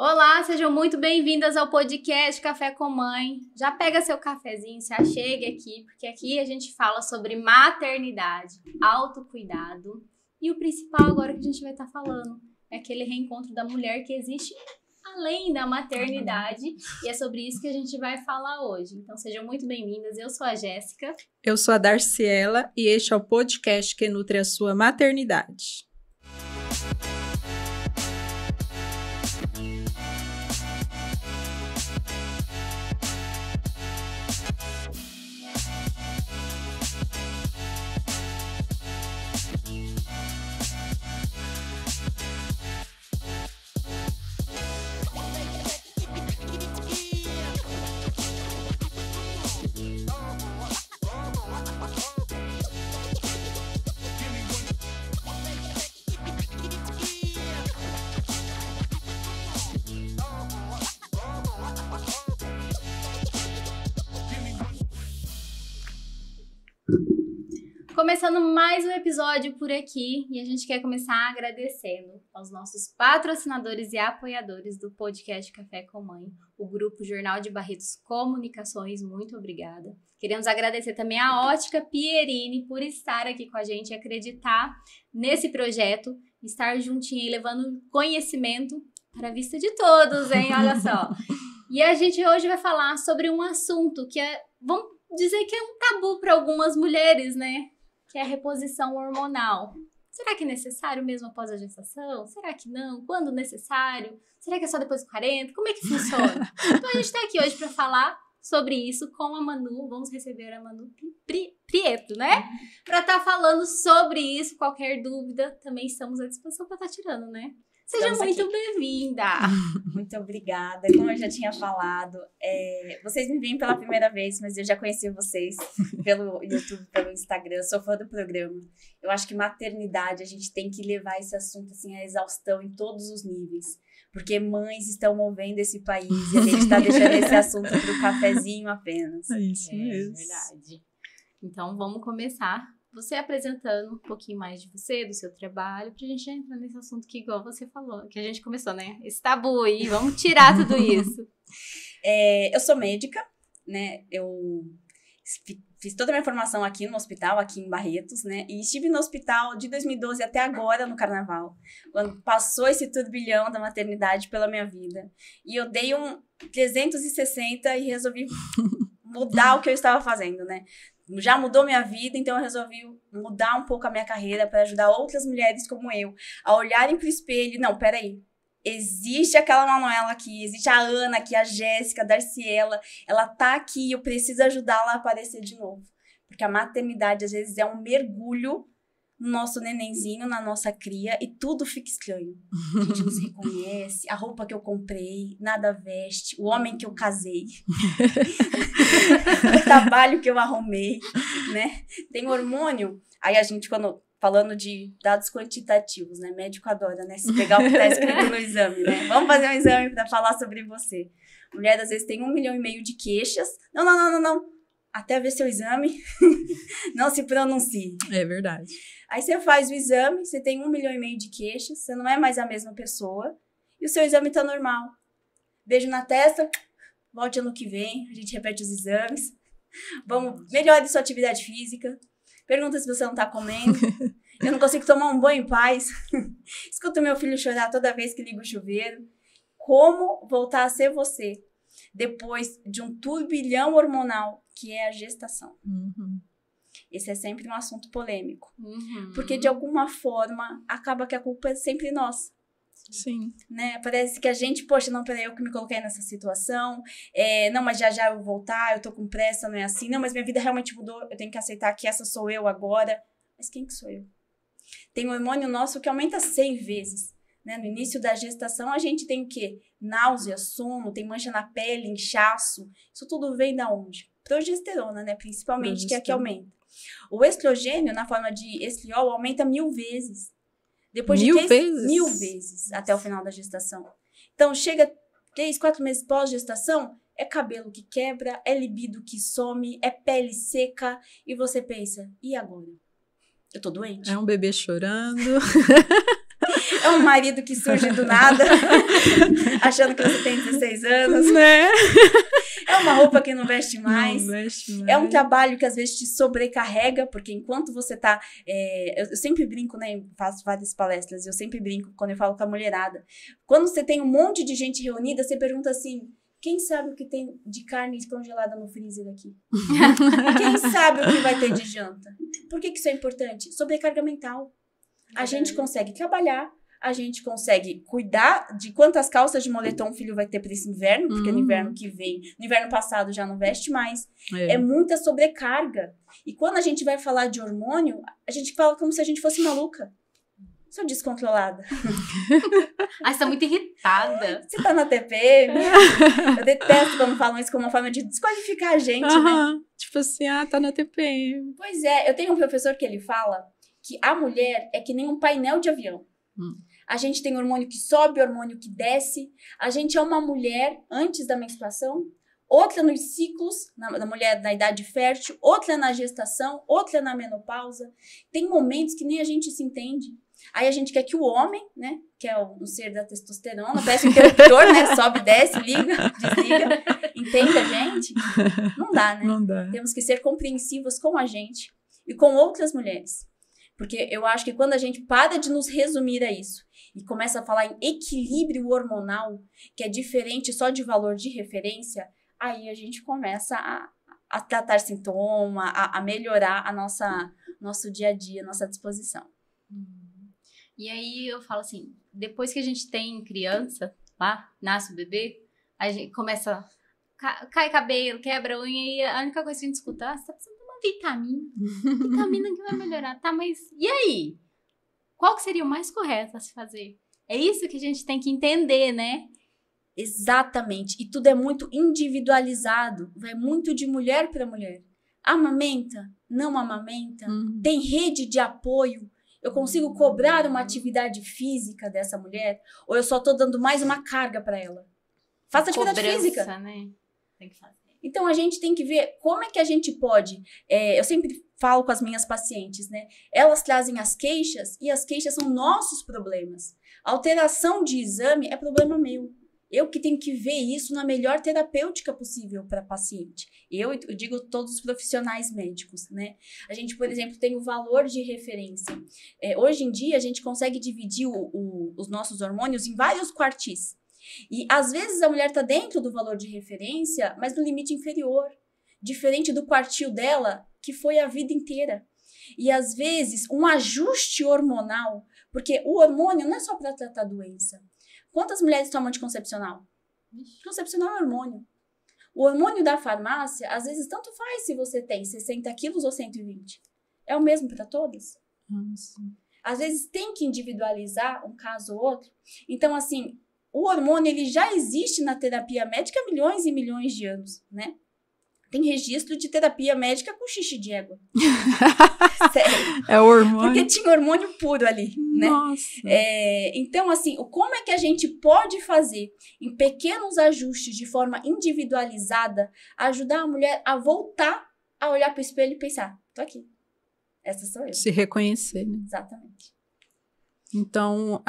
Olá, sejam muito bem-vindas ao podcast Café com Mãe. Já pega seu cafezinho, se achegue aqui, porque aqui a gente fala sobre maternidade, autocuidado e o principal agora que a gente vai estar falando é aquele reencontro da mulher que existe além da maternidade e é sobre isso que a gente vai falar hoje. Então sejam muito bem-vindas, eu sou a Jéssica. Eu sou a Darciela e este é o podcast que nutre a sua maternidade. Começando mais um episódio por aqui e a gente quer começar agradecendo aos nossos patrocinadores e apoiadores do podcast Café com Mãe, o Grupo Jornal de Barretos Comunicações, muito obrigada. Queremos agradecer também a Ótica Pierini por estar aqui com a gente e acreditar nesse projeto, estar juntinho e levando conhecimento para a vista de todos, hein? Olha só. E a gente hoje vai falar sobre um assunto que vamos dizer que é um tabu para algumas mulheres, né? Que é a reposição hormonal. Será que é necessário mesmo após a gestação? Será que não? Quando necessário? Será que é só depois dos 40? Como é que funciona? Então a gente está aqui hoje para falar sobre isso com a Manu. Vamos receber a Manu Prieto, né? Para estar falando sobre isso. Qualquer dúvida, também estamos à disposição para estar tirando, né? Seja muito bem-vinda! Muito obrigada. Como eu já tinha falado, vocês me veem pela primeira vez, mas eu já conheci vocês pelo YouTube, pelo Instagram, sou fã do programa. Eu acho que maternidade, a gente tem que levar esse assunto assim, à exaustão em todos os níveis, porque mães estão movendo esse país e a gente está deixando esse assunto para o cafezinho apenas. É isso mesmo. É verdade. Então vamos começar. Você apresentando um pouquinho mais de você, do seu trabalho, pra gente entrar nesse assunto que, igual você falou, que a gente começou, né? Esse tabu aí, vamos tirar tudo isso. Eu sou médica, né? Eu fiz toda a minha formação aqui no hospital, aqui em Barretos, né? E estive no hospital de 2012 até agora, no Carnaval, quando passou esse turbilhão da maternidade pela minha vida. E eu dei um 360 e resolvi mudar o que eu estava fazendo, né? Já mudou minha vida, então eu resolvi mudar um pouco a minha carreira para ajudar outras mulheres como eu a olharem para o espelho. Não, peraí, existe aquela Manuela aqui, existe a Ana aqui, a Jéssica, a Darciela, ela tá aqui, eu preciso ajudá-la a aparecer de novo. Porque a maternidade, às vezes, é um mergulho no nosso nenenzinho, na nossa cria, e tudo fica estranho. A gente não se reconhece, a roupa que eu comprei, nada veste, o homem que eu casei, o trabalho que eu arrumei, né? Tem hormônio. Aí a gente, falando de dados quantitativos, né? Médico adora, né? Se pegar o que tá escrito no exame, né? Vamos fazer um exame para falar sobre você. Mulher, às vezes, tem 1,5 milhão de queixas. Não. Até ver seu exame, não se pronuncie. É verdade. Aí você faz o exame, você tem 1,5 milhão de queixas, você não é mais a mesma pessoa, e o seu exame tá normal. Beijo na testa, volte ano que vem, a gente repete os exames. Melhore sua atividade física, pergunta se você não tá comendo. Eu não consigo tomar um banho em paz. Escuto meu filho chorar toda vez que liga o chuveiro. Como voltar a ser você depois de um turbilhão hormonal que é a gestação? Esse é sempre um assunto polêmico. Porque, de alguma forma, acaba que a culpa é sempre nossa. Sim. Né? Parece que a gente, poxa, não, peraí, eu que me coloquei nessa situação. Não, mas já eu vou voltar, eu tô com pressa, não é assim. Não, mas minha vida realmente mudou, eu tenho que aceitar que essa sou eu agora. Mas quem que sou eu? Tem um hormônio nosso que aumenta 100 vezes. Né? No início da gestação, a gente tem o quê? Náusea, sono, tem mancha na pele, inchaço. Isso tudo vem da onde? Progesterona, né? Principalmente, que é a que aumenta. O estrogênio, na forma de estriol, aumenta 1000 vezes. Depois de 1000 vezes até o final da gestação. Então, chega 3, 4 meses pós-gestação, é cabelo que quebra, é libido que some, é pele seca. E você pensa, e agora? Eu tô doente? É um bebê chorando. É um marido que surge do nada, achando que você tem 16 anos. Né? É uma roupa que não veste mais. Não veste mais. É um trabalho que às vezes te sobrecarrega, porque enquanto você tá... eu sempre brinco, né? Faço várias palestras, eu sempre brinco quando eu falo com a mulherada. Quando você tem um monte de gente reunida, você pergunta assim... Quem sabe o que tem de carne congelada no freezer aqui? Quem sabe o que vai ter de janta? Por que isso é importante? Sobrecarga mental. A gente consegue trabalhar, a gente consegue cuidar de quantas calças de moletom o filho vai ter para esse inverno, porque no inverno que vem, no inverno passado já não veste mais. É muita sobrecarga. E quando a gente vai falar de hormônio, a gente fala como se a gente fosse maluca. Sou descontrolada. Ai, você tá muito irritada. Você tá na TPM? Eu detesto quando falam isso como uma forma de desqualificar a gente, né? Tipo assim, tá na TPM. Pois é, eu tenho um professor que ele fala que a mulher é que nem um painel de avião. A gente tem hormônio que sobe, hormônio que desce. A gente é uma mulher antes da menstruação, outra nos ciclos, na mulher na idade fértil, outra na gestação, outra na menopausa. Tem momentos que nem a gente se entende. Aí a gente quer que o homem, né, que é um ser da testosterona, parece um interruptor, né, sobe, desce, liga, desliga, entende a gente? Não dá, né? Não dá. Temos que ser compreensivos com a gente e com outras mulheres. Porque eu acho que quando a gente para de nos resumir a isso e começa a falar em equilíbrio hormonal, que é diferente só de valor de referência, aí a gente começa a tratar sintoma, a melhorar nosso dia a dia, nossa disposição. E aí eu falo assim, depois que a gente tem criança, lá, nasce o bebê, a gente começa, cai cabelo, quebra unha, e a única coisa que a gente escuta, você tá precisando de uma vitamina. Vitamina que vai melhorar, tá, mas e aí? Qual que seria o mais correto a se fazer? É isso que a gente tem que entender, né? Exatamente, e tudo é muito individualizado, vai muito de mulher para mulher. Amamenta? Não amamenta? Tem rede de apoio? Eu consigo cobrar uma atividade física dessa mulher? Ou eu só tô dando mais uma carga para ela? Faça atividade física. Né? Tem que fazer. Então, a gente tem que ver como é que a gente pode... eu sempre falo com as minhas pacientes, né? Elas trazem as queixas e as queixas são nossos problemas. A alteração de exame é problema meu. Eu que tenho que ver isso na melhor terapêutica possível para a paciente. Eu digo todos os profissionais médicos, né? A gente, por exemplo, tem o valor de referência. Hoje em dia, a gente consegue dividir os nossos hormônios em vários quartis. E, às vezes, a mulher está dentro do valor de referência, mas no limite inferior. Diferente do quartil dela, que foi a vida inteira. E, às vezes, um ajuste hormonal, porque o hormônio não é só para tratar doença. Quantas mulheres tomam anticoncepcional? Anticoncepcional é hormônio. O hormônio da farmácia, às vezes, tanto faz se você tem 60 quilos ou 120. É o mesmo para todas? Às vezes, tem que individualizar um caso ou outro. Então, assim, o hormônio ele já existe na terapia médica há milhões e milhões de anos, né? Tem registro de terapia médica com xixi de égua. Sério. É o hormônio. Porque tinha hormônio puro ali, né? Nossa. Então, assim, como é que a gente pode fazer em pequenos ajustes de forma individualizada, ajudar a mulher a voltar a olhar para o espelho e pensar, tô aqui. Essa sou eu. Se reconhecer, né? Exatamente. Então,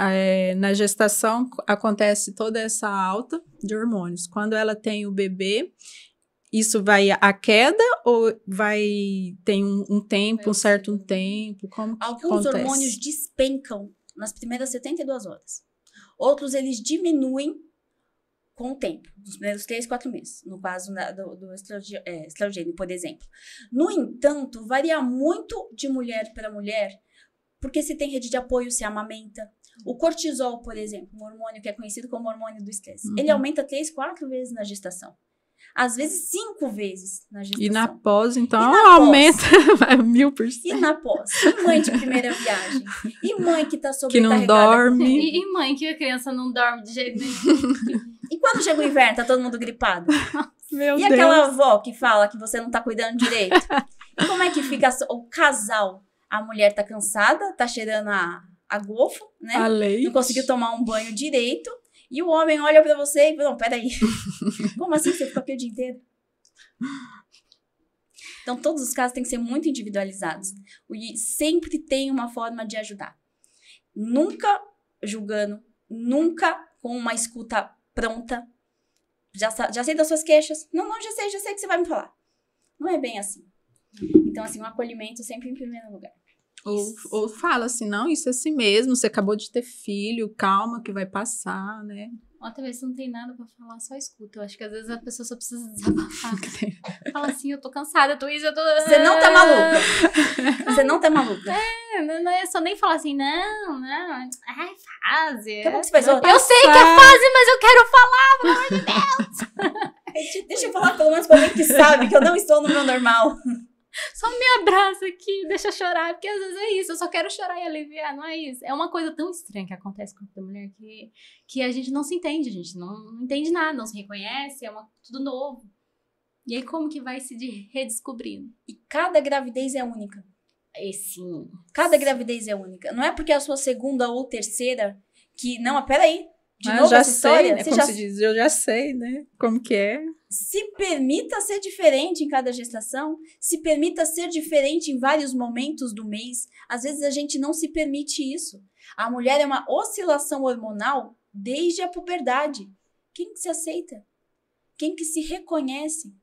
na gestação acontece toda essa alta de hormônios. Quando ela tem o bebê, isso vai à queda ou tem um tempo, um certo tempo? Como que Alguns acontece? hormônios despencam nas primeiras 72 horas. Outros, eles diminuem com o tempo, nos primeiros 3, 4 meses. No caso do estrogênio, por exemplo. No entanto, varia muito de mulher para mulher, porque se tem rede de apoio, se amamenta. O cortisol, por exemplo, um hormônio que é conhecido como hormônio do estresse, ele aumenta 3, 4 vezes na gestação. Às vezes 5 vezes na gestação. E na pós, então, na aumenta 1000%. E na pós? E mãe de primeira viagem? E mãe que tá Que sobrecarregada? não dorme. E mãe, que a criança não dorme de jeito nenhum. E quando chega o inverno, tá todo mundo gripado? Meu E Deus. aquela avó que fala que você não tá cuidando direito? E como é que fica o casal? A mulher tá cansada, tá cheirando a golfo, né? A leite. Não conseguiu tomar um banho direito. E o homem olha pra você e fala, não, peraí. Como assim você ficou aqui o dia inteiro? Então, todos os casos têm que ser muito individualizados. E sempre tem uma forma de ajudar. Nunca julgando, nunca com uma escuta pronta. Já sei das suas queixas. Não, já sei o que você vai me falar. Não é bem assim. Então, assim, um acolhimento sempre em primeiro lugar. Ou fala assim, não, isso é assim mesmo, você acabou de ter filho, calma que vai passar, né? Outra vez não tem nada pra falar, só escuta. Eu acho que às vezes a pessoa só precisa desabafar. Fala assim, eu tô cansada, eu tô isso, eu tô... Você não tá maluca. Você não tá maluca. Não é só nem falar assim, não, é fase. Daqui a pouco você faz Eu sei que é fase, mas eu quero falar, pelo amor de Deus. Deixa eu falar pelo menos pra alguém que sabe que eu não estou no meu normal. Só me abraça aqui, deixa eu chorar, porque às vezes é isso, eu só quero chorar e aliviar, não é isso. É uma coisa tão estranha que acontece com a mulher que a gente não se entende, a gente não entende nada, não se reconhece, tudo novo. E aí como que vai se redescobrindo? E cada gravidez é única. Sim. Cada gravidez é única. Não é porque é a sua segunda ou terceira que... Não, peraí. De novo já essa história. Sei, né? Como se diz, eu já sei, né? Como que é. Se permita ser diferente em cada gestação. Se permita ser diferente em vários momentos do mês. Às vezes a gente não se permite isso. A mulher é uma oscilação hormonal desde a puberdade. Quem que se aceita? Quem que se reconhece?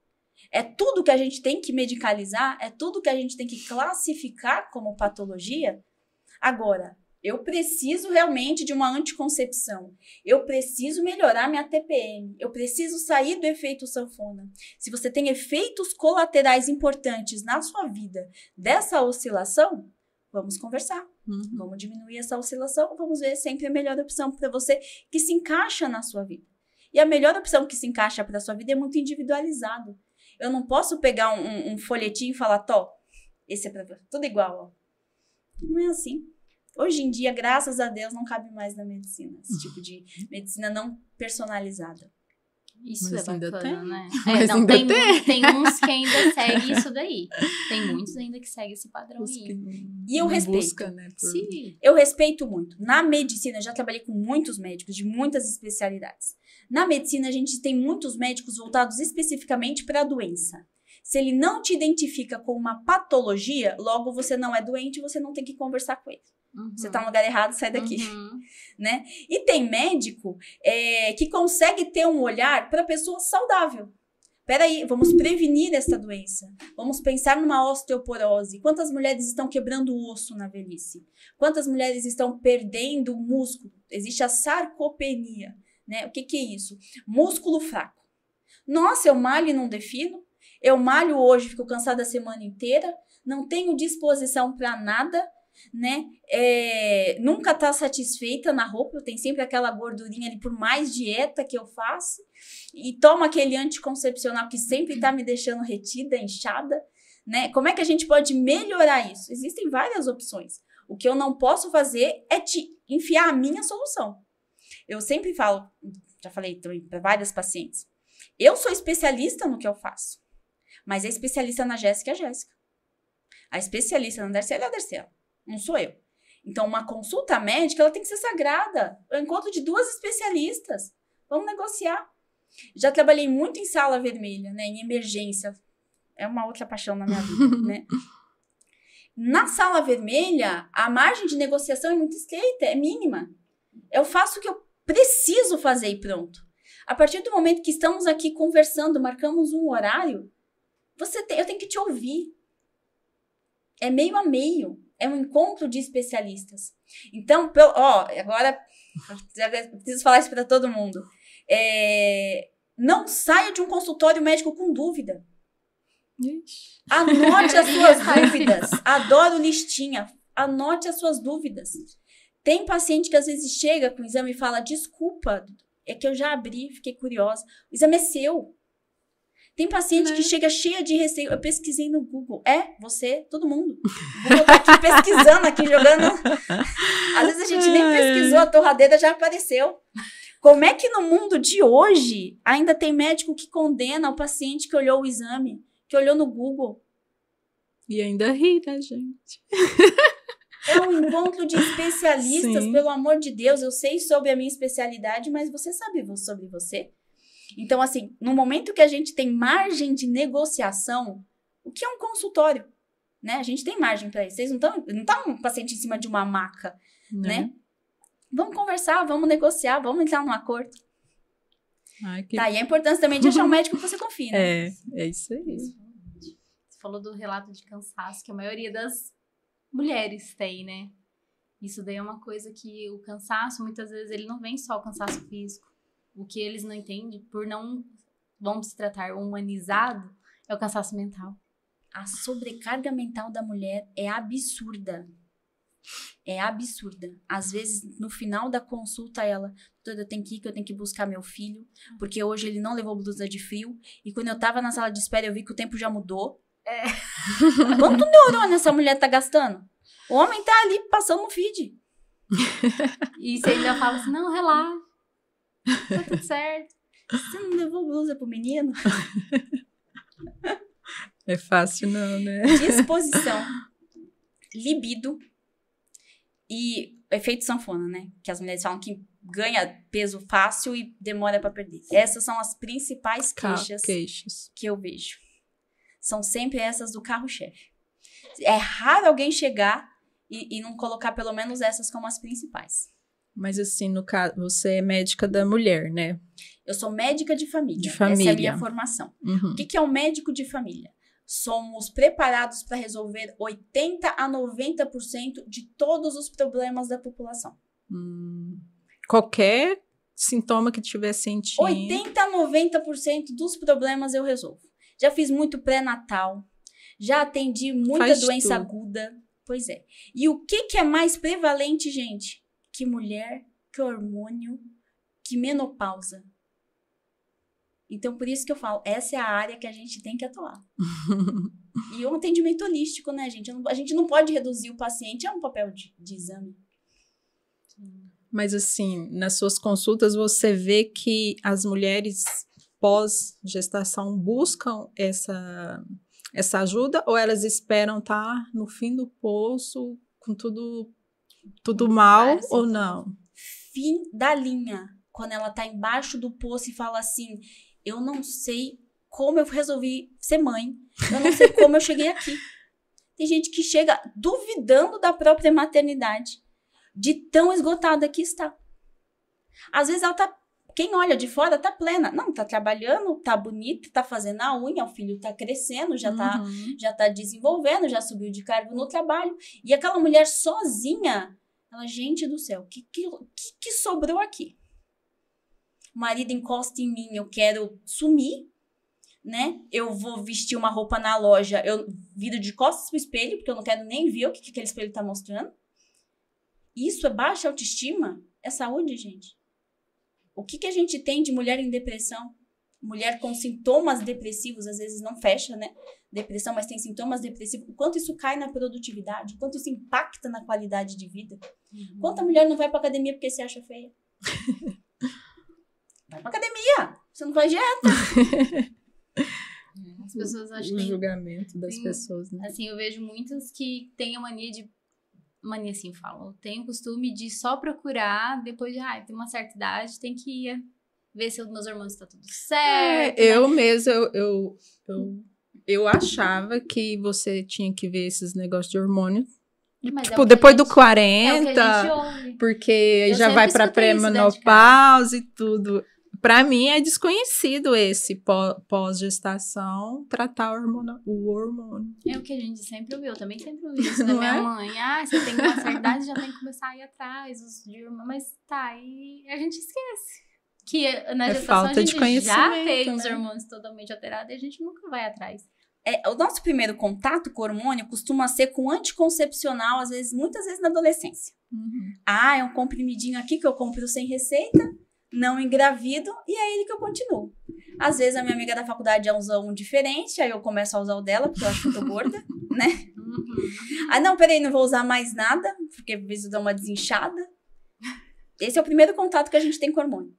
É tudo que a gente tem que medicalizar? É tudo que a gente tem que classificar como patologia? Agora... Eu preciso realmente de uma anticoncepção. Eu preciso melhorar minha TPM. Eu preciso sair do efeito sanfona. Se você tem efeitos colaterais importantes na sua vida dessa oscilação, vamos conversar. Vamos diminuir essa oscilação. Vamos ver sempre a melhor opção para você que se encaixa na sua vida. E a melhor opção que se encaixa para a sua vida é muito individualizado. Eu não posso pegar um folhetinho e falar, esse é para tudo igual. Ó. Não é assim. Hoje em dia, graças a Deus, não cabe mais na medicina. Esse tipo de medicina não personalizada. Isso mas é bacana, né? Mas não, tem uns que ainda seguem isso daí. Tem muitos ainda que seguem esse padrão aí. E eu respeito. Busca, né, Sim. Eu respeito muito. Na medicina, eu já trabalhei com muitos médicos de muitas especialidades. Na medicina, a gente tem muitos médicos voltados especificamente para a doença. Se ele não te identifica com uma patologia, logo você não é doente e você não tem que conversar com ele. Você tá no lugar errado, sai daqui. Né? E tem médico que consegue ter um olhar para a pessoa saudável. Peraí, vamos prevenir essa doença. Vamos pensar numa osteoporose. Quantas mulheres estão quebrando o osso na velhice? Quantas mulheres estão perdendo o músculo? Existe a sarcopenia. Né? O que é isso? Músculo fraco. Nossa, eu malho e não defino. Eu malho hoje, fico cansada a semana inteira. Não tenho disposição para nada. Né? Nunca tá satisfeita na roupa, tem sempre aquela gordurinha ali por mais dieta que eu faço e toma aquele anticoncepcional que sempre tá me deixando retida, inchada, né? Como é que a gente pode melhorar isso? Existem várias opções. O que eu não posso fazer é te enfiar a minha solução. Eu sempre falo, já falei também para várias pacientes, eu sou especialista no que eu faço, mas a especialista na Jéssica é a Jéssica. A especialista na Darcela é a Darcela. Não sou eu. Então, uma consulta médica, ela tem que ser sagrada. Eu encontro de 2 especialistas. Vamos negociar. Já trabalhei muito em sala vermelha, né? Em emergência. É uma outra paixão na minha vida, né? Na sala vermelha, a margem de negociação é muito estreita, é mínima. Eu faço o que eu preciso fazer e pronto. A partir do momento que estamos aqui conversando, marcamos um horário, eu tenho que te ouvir. É meio a meio. É um encontro de especialistas. Então, agora, preciso falar isso para todo mundo. Não saia de um consultório médico com dúvida. Anote as suas dúvidas. Adoro listinha. Anote as suas dúvidas. Tem paciente que às vezes chega com o exame e fala, desculpa, é que eu já abri, fiquei curiosa. O exame é seu. Tem paciente que chega cheia de receio. Eu pesquisei no Google. Você, todo mundo. O Google tá aqui pesquisando, aqui jogando. Às vezes a gente nem pesquisou, a torradeira já apareceu. Como é que no mundo de hoje ainda tem médico que condena o paciente que olhou o exame, que olhou no Google? E ainda ri, né, gente? É um encontro de especialistas, sim. Pelo amor de Deus. Eu sei sobre a minha especialidade, mas você sabe sobre você? Então, assim, no momento que a gente tem margem de negociação, o que é um consultório? Né? A gente tem margem para isso. Vocês não estão um paciente em cima de uma maca, né? Vamos conversar, vamos negociar, vamos entrar num acordo. Ai, que... Tá, e a importância também de achar um médico que você confie, né? É isso aí. Você falou do relato de cansaço, que a maioria das mulheres tem, né? Isso daí é uma coisa que o cansaço, muitas vezes, ele não vem só o cansaço físico. O que eles não entendem, por não, vamos se tratar, humanizado, é o cansaço mental. A sobrecarga mental da mulher é absurda. É absurda. Às vezes, no final da consulta, ela... eu tenho que ir, que eu tenho que buscar meu filho, porque hoje ele não levou blusa de frio, e quando eu tava na sala de espera, eu vi que o tempo já mudou. Quanto neurônio essa mulher tá gastando? O homem tá ali passando no feed. E você ainda fala assim, não, relaxa, tá tudo certo. Você não levou blusa pro menino? É fácil não, né? Disposição, libido e efeito sanfona, né? Que as mulheres falam que ganha peso fácil e demora pra perder. Essas são as principais queixas que eu vejo. São sempre essas do carro-chefe. É raro alguém chegar e não colocar pelo menos essas como as principais. Mas assim, no caso, você é médica da mulher, né? Eu sou médica de família. De família. Essa é a minha formação. Uhum. O que é um médico de família? Somos preparados para resolver 80% a 90% de todos os problemas da população. Qualquer sintoma que tiver sentindo. 80% a 90% dos problemas eu resolvo. Já fiz muito pré-natal. Já atendi muita doença aguda. Pois é. E o que é mais prevalente, gente? Que mulher, que hormônio, que menopausa. Então, por isso que eu falo, essa é a área que a gente tem que atuar. E o atendimento holístico, né, gente? A gente não pode reduzir o paciente a um papel de exame. Mas, assim, nas suas consultas, você vê que as mulheres pós-gestação buscam essa ajuda ou elas esperam estar no fim do poço com tudo mal ou não? Fim da linha. Quando ela tá embaixo do poço e fala assim, eu não sei como eu resolvi ser mãe, eu não sei como eu cheguei aqui. Tem gente que chega duvidando da própria maternidade, de tão esgotada que está. Às vezes ela tá, quem olha de fora tá plena. Não, tá trabalhando, tá bonita, tá fazendo a unha, o filho tá crescendo, já tá desenvolvendo, já subiu de cargo no trabalho. E aquela mulher sozinha, ela, gente do céu, o que sobrou aqui? O marido encosta em mim, eu quero sumir, né? Eu vou vestir uma roupa na loja, eu viro de costas pro espelho, porque eu não quero nem ver o que aquele espelho tá mostrando. Isso é baixa autoestima? É saúde, gente? O que a gente tem de mulher em depressão? Mulher com sintomas depressivos, às vezes não fecha, né? Depressão, mas tem sintomas depressivos. O quanto isso cai na produtividade, o quanto isso impacta na qualidade de vida. Quanta mulher não vai pra academia porque se acha feia? Vai pra academia, você não faz dieta. As pessoas acham o julgamento das pessoas, né? Assim, eu vejo muitas que têm a mania assim, falam, tem o costume de só procurar depois de, tem uma certa idade, tem que ir ver se os meus hormônios estão tudo certo. Eu mesmo, eu achava que você tinha que ver esses negócios de hormônio, mas tipo, depois do 40, é o que a gente ouve. Porque já vai pra pré-menopausa e tudo. Pra mim é desconhecido esse pós-gestação tratar o hormônio. É o que a gente sempre ouviu, eu também sempre ouvi isso da minha mãe. Você tem uma certa idade, já tem que começar a ir atrás de hormônio, mas e a gente esquece que na gestação a gente já tem os hormônios totalmente alterados e a gente nunca vai atrás. O nosso primeiro contato com o hormônio costuma ser com anticoncepcional, muitas vezes na adolescência. É um comprimidinho aqui que eu compro sem receita, não engravido, e é ele que eu continuo. Às vezes a minha amiga da faculdade usa um diferente, aí eu começo a usar o dela, porque eu acho que eu tô gorda, né? Não, peraí, não vou usar mais nada, porque às vezes eu dou uma desinchada. Esse é o primeiro contato que a gente tem com o hormônio.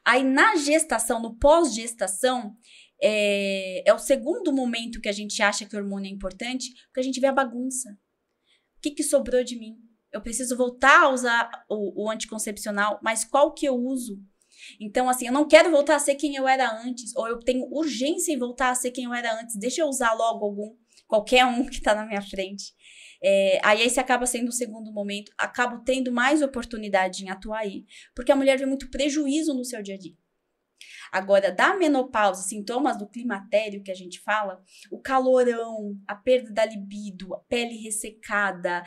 Aí na gestação, no pós-gestação, é o segundo momento que a gente acha que o hormônio é importante, porque a gente vê a bagunça. O que sobrou de mim? Eu preciso voltar a usar o anticoncepcional, mas qual que eu uso? Então, assim, eu não quero voltar a ser quem eu era antes, ou eu tenho urgência em voltar a ser quem eu era antes. Deixa eu usar logo qualquer um que tá na minha frente. Aí esse acaba sendo o segundo momento, acabo tendo mais oportunidade em atuar aí, porque a mulher vê muito prejuízo no seu dia a dia. Agora, da menopausa, sintomas do climatério que a gente fala, o calorão, a perda da libido, a pele ressecada,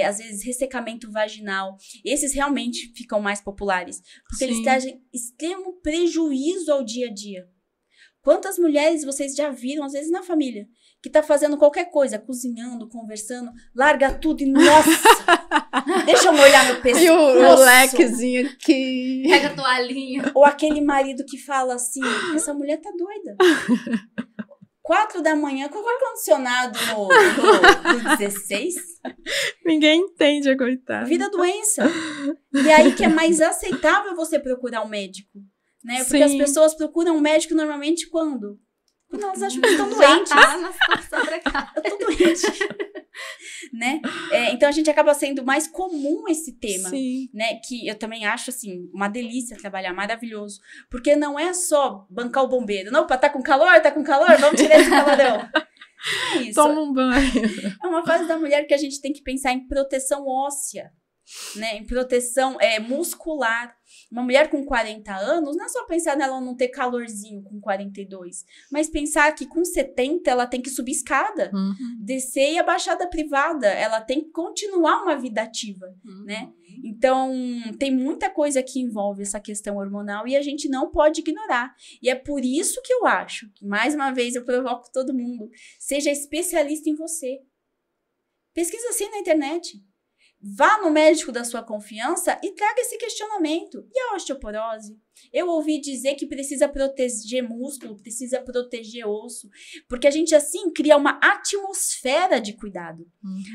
às vezes ressecamento vaginal, esses realmente ficam mais populares, porque eles trazem extremo prejuízo ao dia a dia. Quantas mulheres vocês já viram, às vezes na família, que tá fazendo qualquer coisa, cozinhando, conversando, larga tudo e, nossa, deixa eu molhar meu pescoço. E o lequezinho aqui. Pega a toalhinha. Ou aquele marido que fala assim, essa mulher tá doida. 4 da manhã, com o ar-condicionado no 16. Ninguém entende, coitada. Vira doença. E aí que é mais aceitável você procurar um médico, né? Porque as pessoas procuram um médico normalmente quando? Quando elas acham que estão doentes. Eu tô doente. Né? Então a gente acaba sendo mais comum esse tema. Sim. Né? Que eu também acho assim, uma delícia trabalhar, maravilhoso. Porque não é só bancar o bombeiro. Não, tá com calor, vamos tirar esse calorão. Não é isso. Toma um banho. É uma fase da mulher que a gente tem que pensar em proteção óssea, né? Em proteção muscular. Uma mulher com 40 anos, não é só pensar nela não ter calorzinho com 42, mas pensar que com 70 ela tem que subir escada, descer e a baixada privada, ela tem que continuar uma vida ativa, né? Então, tem muita coisa que envolve essa questão hormonal e a gente não pode ignorar. E é por isso que eu acho, que mais uma vez eu provoco todo mundo, seja especialista em você. Pesquisa assim na internet. Vá no médico da sua confiança e traga esse questionamento. E a osteoporose? Eu ouvi dizer que precisa proteger músculo, precisa proteger osso, porque a gente assim cria uma atmosfera de cuidado.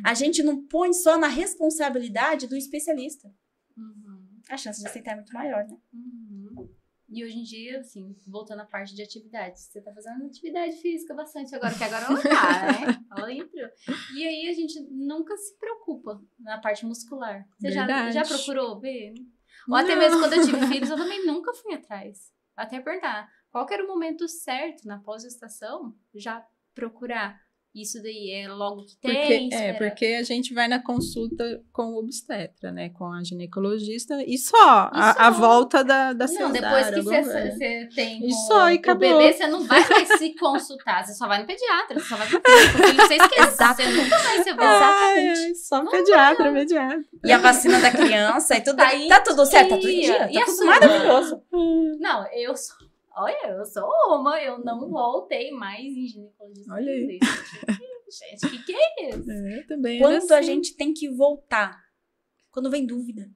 A gente não põe só na responsabilidade do especialista. A chance de aceitar é muito maior, né? E hoje em dia, assim, voltando à parte de atividade, você tá fazendo atividade física bastante agora, que agora ela tá, né? Ela entrou. E aí a gente nunca se preocupa na parte muscular. Você já procurou ver? Ou até mesmo quando eu tive filhos, eu também nunca fui atrás. Até perguntar, qual que era o momento certo na pós-gestação já procurar? Isso daí é logo que tem? Porque a gente vai na consulta com o obstetra, né? Com a ginecologista e só. A volta da cesárea. Não, depois que você tem o bebê, você não vai mais se consultar. Você só vai no pediatra, você só vai pro filho, você esquece. Você nunca mais se vai. Exatamente. Só pediatra. E a vacina da criança e tudo. Tá tudo certo, tá tudo em dia. Tá tudo maravilhoso. Não, eu sou uma, eu não voltei mais em ginecologista. Olha aí. Gente, que é isso? Também quando a gente tem que voltar? Quando vem dúvida.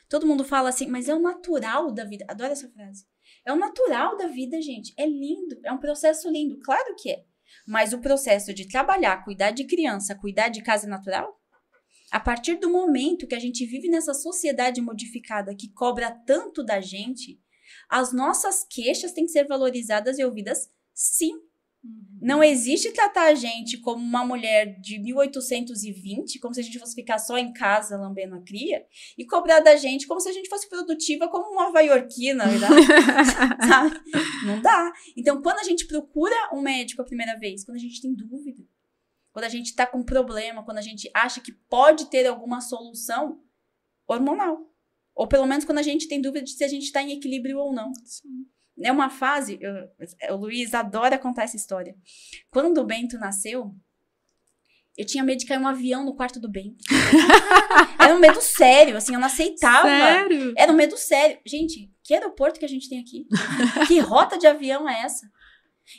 Todo mundo fala assim, mas é o natural da vida. Adoro essa frase. É o natural da vida, gente. É lindo, é um processo lindo. Claro que é. Mas o processo de trabalhar, cuidar de criança, cuidar de casa é natural? A partir do momento que a gente vive nessa sociedade modificada que cobra tanto da gente, as nossas queixas têm que ser valorizadas e ouvidas, sim. Não existe tratar a gente como uma mulher de 1820, como se a gente fosse ficar só em casa lambendo a cria, e cobrar da gente como se a gente fosse produtiva como uma nova-iorquina, sabe? Não dá. Então, quando a gente procura um médico a primeira vez, quando a gente tem dúvida, quando a gente tá com problema, quando a gente acha que pode ter alguma solução hormonal. Ou pelo menos quando a gente tem dúvida de se a gente está em equilíbrio ou não. Sim. É uma fase, o Luiz adora contar essa história. Quando o Bento nasceu, eu tinha medo de cair um avião no quarto do Bento. Era um medo sério, assim, eu não aceitava. Sério? Era um medo sério. Gente, que aeroporto que a gente tem aqui? Que rota de avião é essa?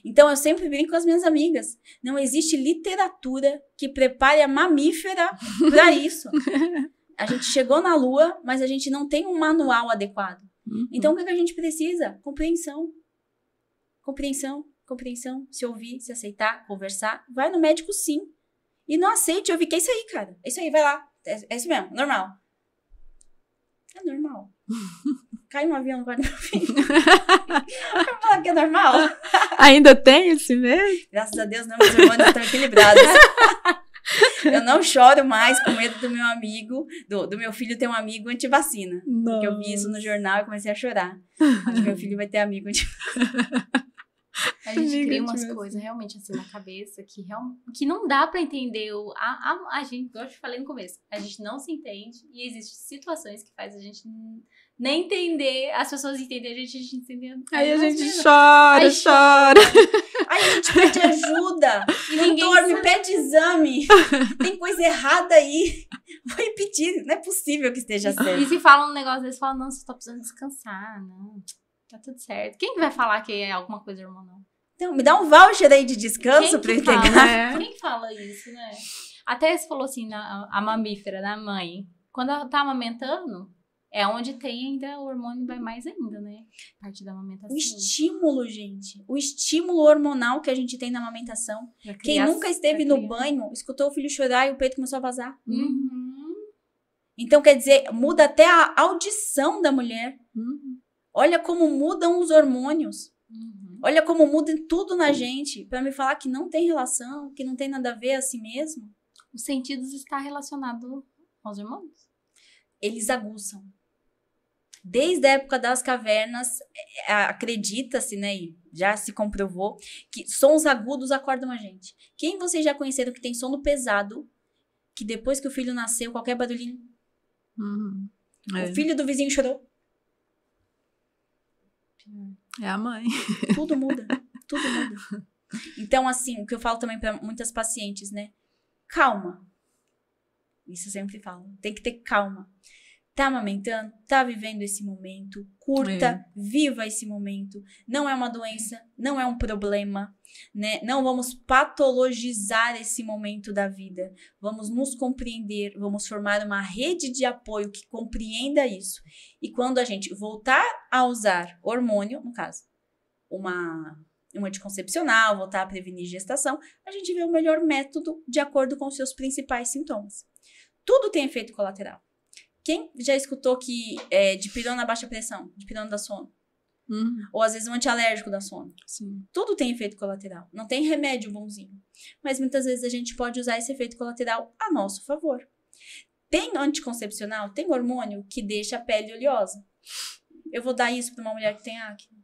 Então, eu sempre brinco com as minhas amigas. Não existe literatura que prepare a mamífera para isso. A gente chegou na Lua, mas a gente não tem um manual adequado. Então, o que a gente precisa? Compreensão. Compreensão. Se ouvir, se aceitar, conversar. Vai no médico, sim. E não aceite ouvir que é isso aí, cara. É isso aí, vai lá. É isso mesmo, normal. É normal. Cai um avião no quarto do meu filho. Vai falar que é normal? Ainda tem esse medo? Graças a Deus, não, meus hormônios estão equilibrados. Eu não choro mais com medo do meu amigo, do meu filho ter um amigo antivacina. Porque eu vi isso no jornal e comecei a chorar. Acho que meu filho vai ter amigo antivacina. A A gente cria Amiga, umas tipo coisas realmente assim na cabeça que não dá pra entender. A gente, igual eu te falei no começo, a gente não se entende e existem situações que faz a gente nem entender, as pessoas entendem a gente entendendo. Aí a Não, gente não. chora, Aí chora. Aí a gente pede ajuda. E Não ninguém dorme, sabe. pede exame. Tem coisa errada aí. Vou repetir. Não é possível que esteja E certo. se fala um negócio desse, fala, não, você tá precisando descansar, não. Tá tudo certo. Quem que vai falar que é alguma coisa hormonal? Então, me dá um voucher aí de descanso pra eu Quem que entregar. fala? É. Quem que fala isso, né? Até você falou assim, a mamífera, da mãe. Quando ela tá amamentando, é onde tem ainda, o hormônio vai mais ainda, né? A parte da amamentação. O estímulo, gente. O estímulo hormonal que a gente tem na amamentação. Pra Quem criança, nunca esteve pra no criança. banho, escutou o filho chorar e o peito começou a vazar. Uhum. Então, quer dizer, muda até a audição da mulher. Olha como mudam os hormônios. Uhum. Olha como muda tudo na gente. Pra me falar que não tem relação, que não tem nada a ver a si mesmo. Os sentidos estão relacionados aos hormônios. Eles aguçam. Desde a época das cavernas, acredita-se, né, e já se comprovou, que sons agudos acordam a gente. Quem vocês já conheceram que tem sono pesado, que depois que o filho nasceu, qualquer barulhinho, o filho do vizinho chorou? É a mãe. Tudo muda. Tudo muda. Então, assim, o que eu falo também para muitas pacientes, né? Calma. Isso eu sempre falo. Tem que ter calma. Tá amamentando? Tá vivendo esse momento. Curta, viva esse momento. Não é uma doença, não é um problema, né? Não vamos patologizar esse momento da vida. Vamos nos compreender, vamos formar uma rede de apoio que compreenda isso. E quando a gente voltar a usar hormônio, no caso, uma anticoncepcional, voltar a prevenir gestação, a gente vê o melhor método de acordo com os seus principais sintomas. Tudo tem efeito colateral. Quem já escutou que dipirona baixa pressão, dipirona dá sono? Ou às vezes um antialérgico dá sono. Sim. Tudo tem efeito colateral. Não tem remédio bonzinho. Mas muitas vezes a gente pode usar esse efeito colateral a nosso favor. Tem anticoncepcional, tem hormônio que deixa a pele oleosa. Eu vou dar isso para uma mulher que tem acne.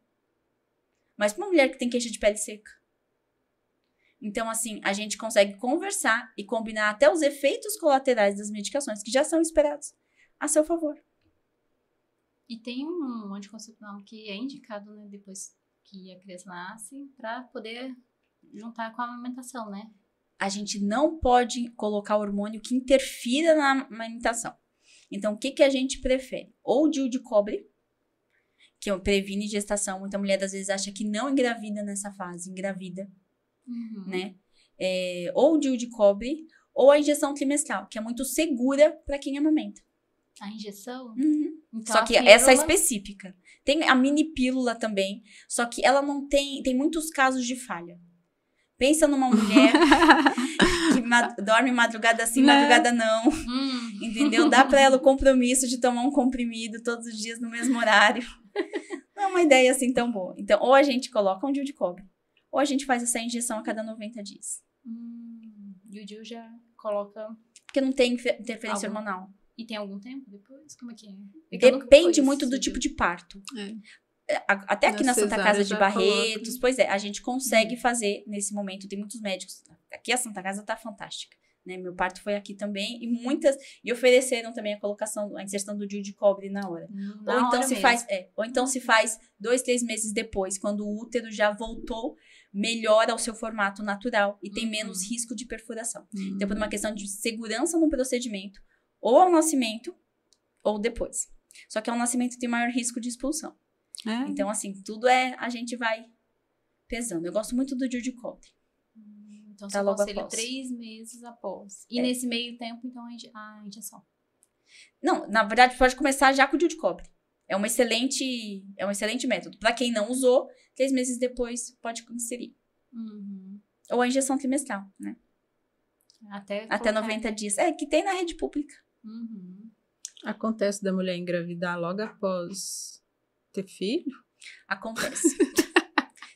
Mas para uma mulher que tem queixa de pele seca. Então, assim, a gente consegue conversar e combinar até os efeitos colaterais das medicações que já são esperados a seu favor. E tem um anticoncepcional que é indicado, né, depois que a criança nasce, pra poder juntar com a amamentação, né? A gente não pode colocar hormônio que interfira na amamentação. Então, o que a gente prefere? Ou o DIU de cobre, que previne gestação. Muita mulher, às vezes, acha que não engravida nessa fase. Engravida, né? Ou o DIU de cobre, ou a injeção trimestral, que é muito segura para quem amamenta. A injeção? Então, Só que a pílula... essa é específica. Tem a mini pílula também, só que ela não tem muitos casos de falha. Pensa numa mulher que dorme madrugada sim, madrugada não. Entendeu? Dá pra ela o compromisso de tomar um comprimido todos os dias no mesmo horário. Não é uma ideia assim tão boa. Então, ou a gente coloca um DIU de cobre, ou a gente faz essa injeção a cada 90 dias. E o DIU já coloca... Porque não tem interferência hormonal. E tem algum tempo depois? Como é que é? Depende muito do tipo de parto. Até aqui na Santa cesárea Casa de já Barretos, coloca. pois é, a gente consegue fazer nesse momento. Tem muitos médicos. Aqui a Santa Casa tá fantástica, né? Meu parto foi aqui também e ofereceram também a inserção do DIU de cobre na hora. Ou então se faz 2, 3 meses depois, quando o útero já voltou melhor ao seu formato natural e tem menos risco de perfuração. Então, por uma questão de segurança no procedimento, ou ao nascimento, ou depois. Só que ao nascimento tem maior risco de expulsão. Então, assim, tudo a gente vai pesando. Eu gosto muito do DIU de cobre. Então, Tá você logo aconselha após. 3 meses após. E nesse meio tempo, então, a injeção. Não, na verdade, pode começar já com o DIU de cobre. É um excelente método. Para quem não usou, 3 meses depois pode inserir. Ou a injeção trimestral, né? Até 90 dias. Que tem na rede pública. Acontece da mulher engravidar logo após ter filho? Acontece.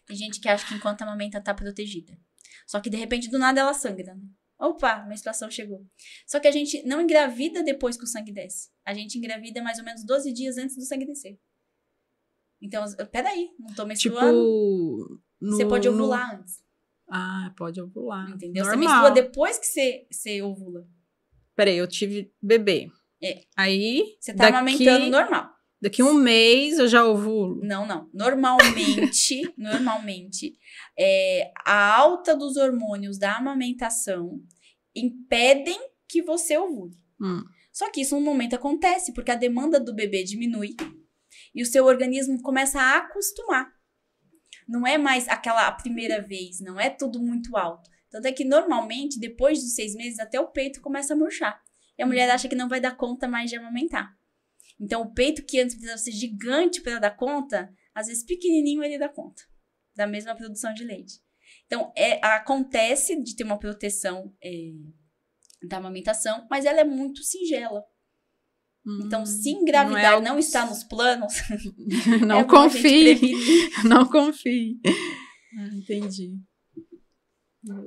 Tem gente que acha que enquanto amamenta tá protegida. Só que de repente do nada ela sangra, né? Opa, a menstruação chegou. Só que a gente não engravida depois que o sangue desce. A gente engravida mais ou menos 12 dias antes do sangue descer. Então, peraí, não tô menstruando. Tipo, Você pode ovular antes. Ah, pode ovular. Entendeu? Normal. Você menstrua depois que você ovula. Peraí, eu tive bebê. Aí, Você tá amamentando normal. Daqui um mês eu já ovulo? Não. Normalmente, a alta dos hormônios da amamentação impedem que você ovule. Só que isso no momento acontece, porque a demanda do bebê diminui e o seu organismo começa a acostumar. Não é mais aquela primeira vez, não é tudo muito alto. Tanto é que normalmente, depois dos 6 meses, até o peito começa a murchar. E a mulher acha que não vai dar conta mais de amamentar. Então, o peito que antes precisava ser gigante para dar conta, às vezes pequenininho ele dá conta da mesma produção de leite. Então, acontece de ter uma proteção da amamentação, mas ela é muito singela. Então, se engravidar não está nos planos, não confie. Não confie. Entendi.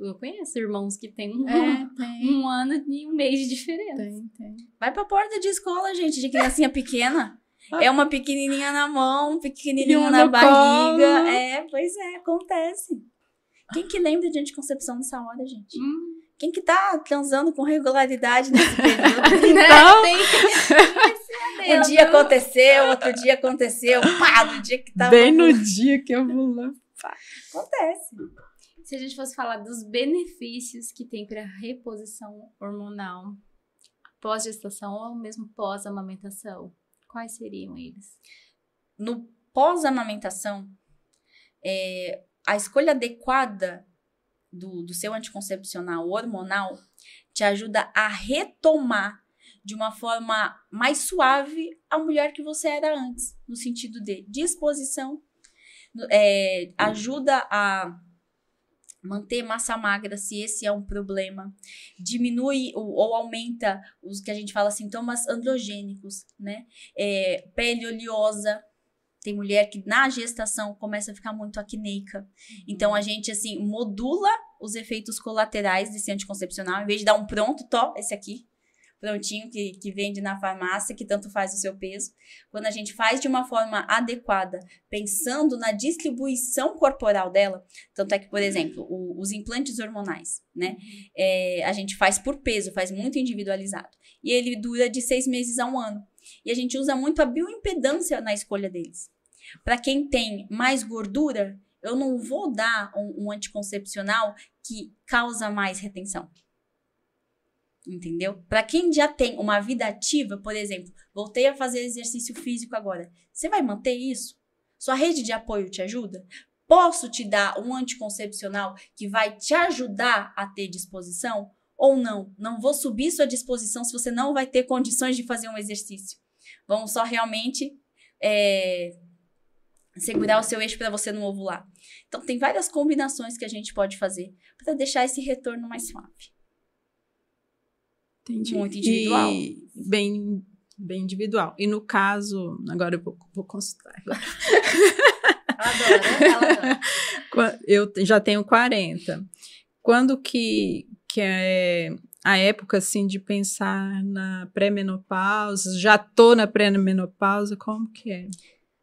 Eu conheço irmãos que têm um ano e um mês de diferença. Tem. Vai pra porta de escola, gente, de criancinha pequena. É uma pequenininha na mão, pequenininho na barriga. Pois é, acontece. Quem que lembra de anticoncepção nessa hora, gente? Quem que tá transando com regularidade nesse período? Então, um dia aconteceu, outro dia aconteceu. Pá, no dia que tava... Bem no dia que eu vou lá. Acontece. Se a gente fosse falar dos benefícios que tem para reposição hormonal pós-gestação ou mesmo pós-amamentação, quais seriam eles? No pós-amamentação, a escolha adequada do seu anticoncepcional hormonal te ajuda a retomar de uma forma mais suave a mulher que você era antes, no sentido de disposição, ajuda a manter massa magra, se esse é um problema, diminui ou aumenta os que a gente fala sintomas androgênicos, né? Pele oleosa. Tem mulher que na gestação começa a ficar muito acneica. Então, a gente, assim, modula os efeitos colaterais desse anticoncepcional. Em vez de dar um pronto, esse aqui, prontinho, que vende na farmácia, que tanto faz o seu peso. Quando a gente faz de uma forma adequada, pensando na distribuição corporal dela, tanto é que, por exemplo, os implantes hormonais, né? A gente faz por peso, faz muito individualizado. E ele dura de 6 meses a 1 ano. E a gente usa muito a bioimpedância na escolha deles. Para quem tem mais gordura, eu não vou dar um anticoncepcional que causa mais retenção. Entendeu? Para quem já tem uma vida ativa, por exemplo, voltei a fazer exercício físico agora. Você vai manter isso? Sua rede de apoio te ajuda? Posso te dar um anticoncepcional que vai te ajudar a ter disposição? Ou não? Não vou subir sua disposição se você não vai ter condições de fazer um exercício. Vamos só realmente segurar o seu eixo para você não ovular. Então, tem várias combinações que a gente pode fazer para deixar esse retorno mais suave. Entendi. Muito individual. E bem individual. E no caso, agora eu vou consultar. Ela adora. Eu já tenho 40. Quando que é a época, assim, de pensar na pré-menopausa? Já tô na pré-menopausa, como que é?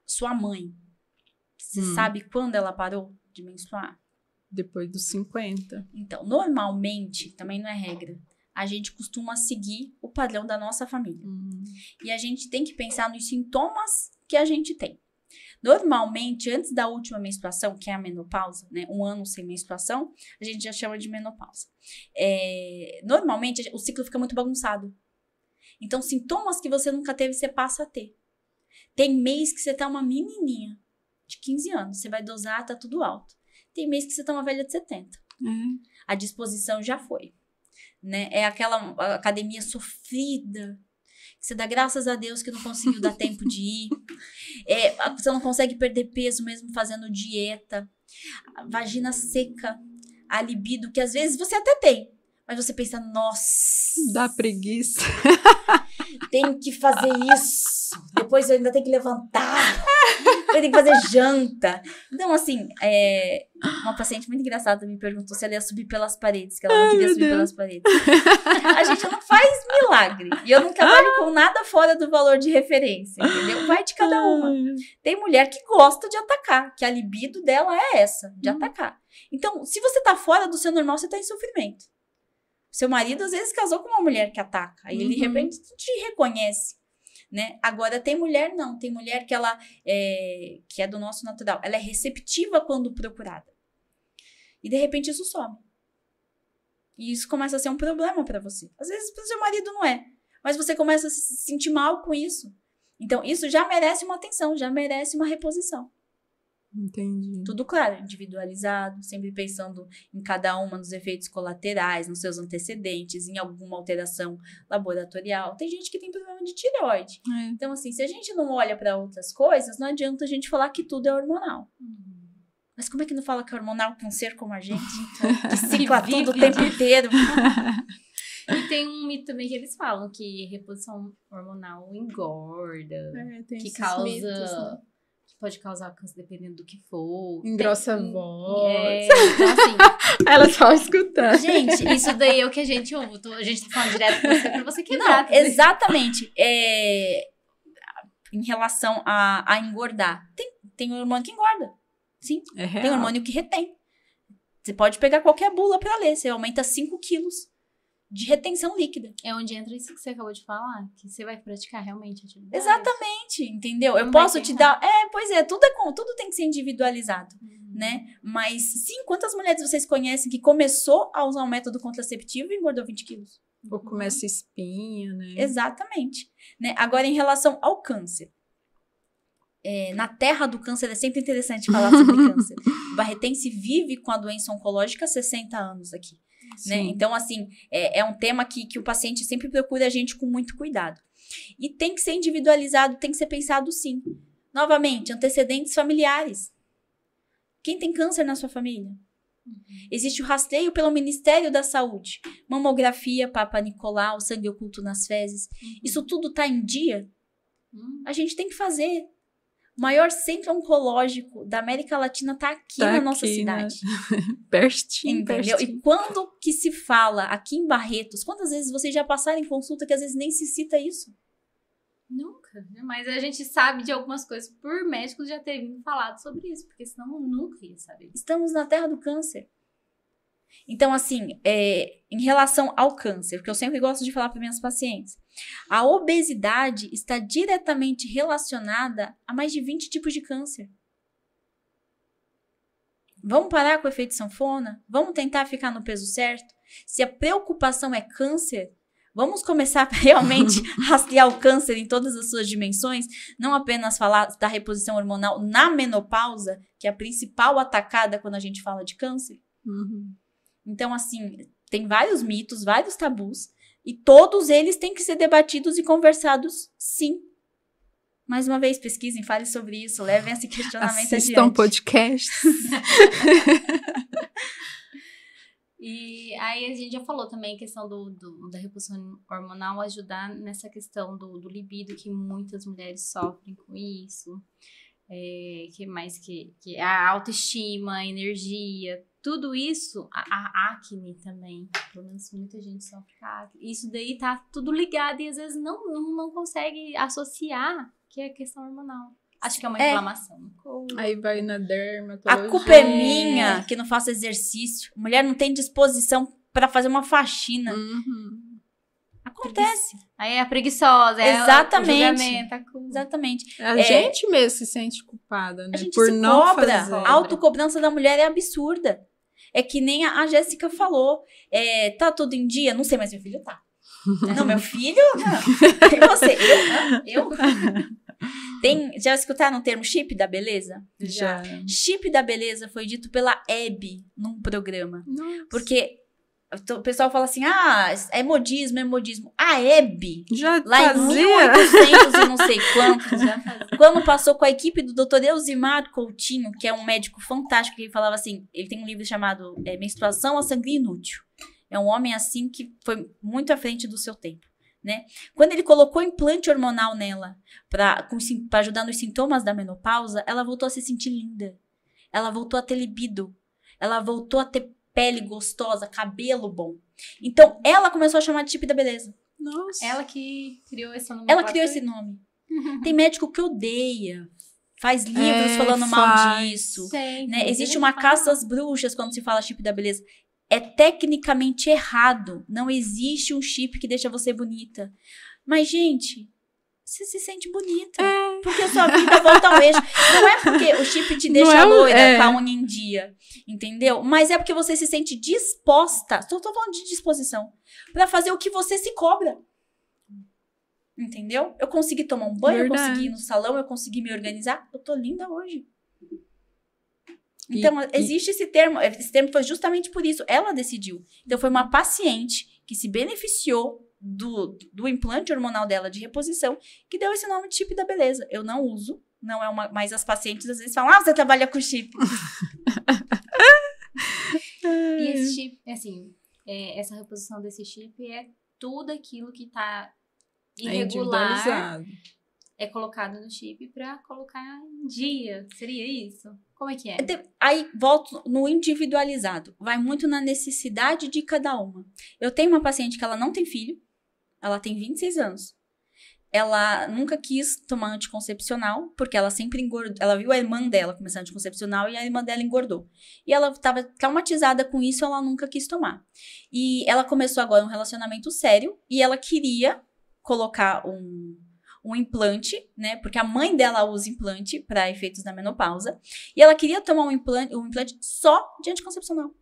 Sua mãe, você sabe quando ela parou de menstruar? Depois dos 50. Então, normalmente, também não é regra, a gente costuma seguir o padrão da nossa família. E a gente tem que pensar nos sintomas que a gente tem. Normalmente, antes da última menstruação, que é a menopausa, né, 1 ano sem menstruação, a gente já chama de menopausa. Normalmente, o ciclo fica muito bagunçado. Então, sintomas que você nunca teve, você passa a ter. Tem mês que você tá uma menininha de 15 anos, você vai dosar, tá tudo alto. Tem mês que você tá uma velha de 70. A disposição já foi. Né? É aquela academia sofrida, que você dá graças a Deus que não conseguiu dar tempo de ir. Você não consegue perder peso mesmo fazendo dieta. A vagina seca, a libido, que às vezes você até tem, mas você pensa, nossa... Dá preguiça. Tenho que fazer isso. Depois eu ainda tenho que levantar. Eu tenho que fazer janta. Então, assim, uma paciente muito engraçada me perguntou se ela ia subir pelas paredes, que ela não queria subir pelas paredes. A gente não faz milagre. E eu não trabalho com nada fora do valor de referência, entendeu? Vai de cada uma. Tem mulher que gosta de atacar, que a libido dela é essa, de atacar. Então, se você tá fora do seu normal, você tá em sofrimento. Seu marido, às vezes, casou com uma mulher que ataca. Aí ele, de repente, te reconhece. Né? Agora, tem mulher não. Tem mulher que ela que é do nosso natural. Ela é receptiva quando procurada. E, de repente, isso some. E isso começa a ser um problema pra você. Às vezes, pro seu marido não é. Mas você começa a se sentir mal com isso. Então, isso já merece uma atenção, já merece uma reposição. Entendi. Tudo claro, individualizado, sempre pensando em cada uma dos efeitos colaterais, nos seus antecedentes, em alguma alteração laboratorial. Tem gente que tem problema de tireoide. Então, assim, se a gente não olha para outras coisas, não adianta a gente falar que tudo é hormonal. Mas como é que não fala que é hormonal com um ser como a gente? Que cicla tudo o tempo inteiro. E tem um mito também que eles falam que reposição hormonal engorda, que causa... Mitos, né? Pode causar câncer dependendo do que for. Engrossa a voz. Então, assim... Ela só escutando. Gente, isso daí é o que a gente ouve. A gente tá falando direto com você pra você quebrar. Não, exatamente. Em relação a engordar. Tem hormônio que engorda. Sim. Tem hormônio que retém. Você pode pegar qualquer bula pra ler. Você aumenta 5 quilos de retenção líquida. É onde entra isso que você acabou de falar, que você vai praticar realmente a atividade. Exatamente, entendeu? Eu posso te dar... pois é, tudo tem que ser individualizado, né? Mas, sim, quantas mulheres vocês conhecem que começou a usar um método contraceptivo e engordou 20 quilos? Ou começa espinha, né? Exatamente. Né? Agora, em relação ao câncer. Na terra do câncer é sempre interessante falar sobre câncer. O barretense vive com a doença oncológica há 60 anos aqui. Né? Então, assim, é um tema que o paciente sempre procura a gente com muito cuidado. E tem que ser individualizado, tem que ser pensado sim. Novamente, antecedentes familiares. Quem tem câncer na sua família? Existe o rastreio pelo Ministério da Saúde. Mamografia, Papa Nicolau, sangue oculto nas fezes. Isso tudo está em dia? A gente tem que fazer. O maior centro oncológico da América Latina está aqui na nossa cidade. Pertinho, entendeu? E quando que se fala aqui em Barretos, quantas vezes vocês já passaram em consulta que às vezes nem se cita isso? Nunca, mas a gente sabe de algumas coisas por médicos já terem falado sobre isso, porque senão eu nunca ia saber. Estamos na terra do câncer. Então, assim, em relação ao câncer, que eu sempre gosto de falar para minhas pacientes, a obesidade está diretamente relacionada a mais de 20 tipos de câncer. Vamos parar com o efeito sanfona? Vamos tentar ficar no peso certo? Se a preocupação é câncer, vamos começar realmente a rastrear o câncer em todas as suas dimensões, não apenas falar da reposição hormonal na menopausa, que é a principal atacada quando a gente fala de câncer. Então, assim, tem vários mitos, vários tabus, e todos eles têm que ser debatidos e conversados, sim. Mais uma vez, pesquisem, falem sobre isso, levem esse questionamento Assistam adiante. podcasts. E aí a gente já falou também a questão da reposição hormonal ajudar nessa questão do libido, que muitas mulheres sofrem com isso. Que mais que a autoestima, a energia, tudo isso, a acne também, pelo menos muita gente sofre com a acne. Isso daí tá tudo ligado e às vezes não consegue associar que é questão hormonal. Acho que é uma inflamação. Aí vai na dermatologia. A culpa é minha, que não faço exercício. Mulher não tem disposição para fazer uma faxina. Acontece. Aí é a preguiçosa, exatamente. O julgamento, a culpa. Exatamente. A gente mesmo se sente culpada, né? A gente por se não cobra. fazer. A autocobrança da mulher é absurda. É que nem a Jéssica falou. Tá tudo em dia? Não sei, mas meu filho tá. Não, meu filho? Não. E você? Eu? Já escutaram o termo chip da beleza? Já. Chip da beleza foi dito pela Hebe num programa. Nossa. Porque o pessoal fala assim, é modismo. A Hebe, já lá fazia. em 1800 e não sei quantos, quando passou com a equipe do Dr. Elzimar Coutinho, que é um médico fantástico, que ele falava assim, ele tem um livro chamado Menstruação a Sangria Inútil. É um homem assim que foi muito à frente do seu tempo. né? Quando ele colocou implante hormonal nela pra ajudar nos sintomas da menopausa, ela voltou a se sentir linda. Ela voltou a ter libido. Ela voltou a ter pele gostosa, cabelo bom. Então, ela começou a chamar de chip da beleza. Nossa. Ela que criou esse nome. Ela criou esse nome. Tem médico que odeia. Faz livros falando mal disso. Né? Existe uma caça às bruxas quando se fala chip da beleza. É tecnicamente errado. Não existe um chip que deixa você bonita. Mas, gente, você se sente bonita. Porque a sua vida volta ao eixo. Não é porque o chip te deixa loira, com a unha em dia. Entendeu? Mas é porque você se sente disposta. Tô falando de disposição. Pra fazer o que você se cobra. Entendeu? Eu consegui tomar um banho, eu consegui ir no salão, eu consegui me organizar. Eu tô linda hoje. Então, existe esse termo. Esse termo foi justamente por isso. Ela decidiu. Então, foi uma paciente que se beneficiou do implante hormonal dela de reposição, que deu esse nome de chip da beleza. Eu não uso. Não é uma... Mas as pacientes às vezes falam, você trabalha com chip. E esse chip, assim, essa reposição desse chip é tudo aquilo que tá irregular, é colocado no chip pra colocar em dia. Seria isso? Como é que é? Aí, volto no individualizado. Vai muito na necessidade de cada uma. Eu tenho uma paciente que ela não tem filho. Ela tem 26 anos. Ela nunca quis tomar anticoncepcional, porque ela sempre engordou. Ela viu a irmã dela começar anticoncepcional e a irmã dela engordou. E ela estava traumatizada com isso, ela nunca quis tomar. E ela começou agora um relacionamento sério e ela queria colocar um implante, né? Porque a mãe dela usa implante para efeitos da menopausa. E ela queria tomar um implante só de anticoncepcional.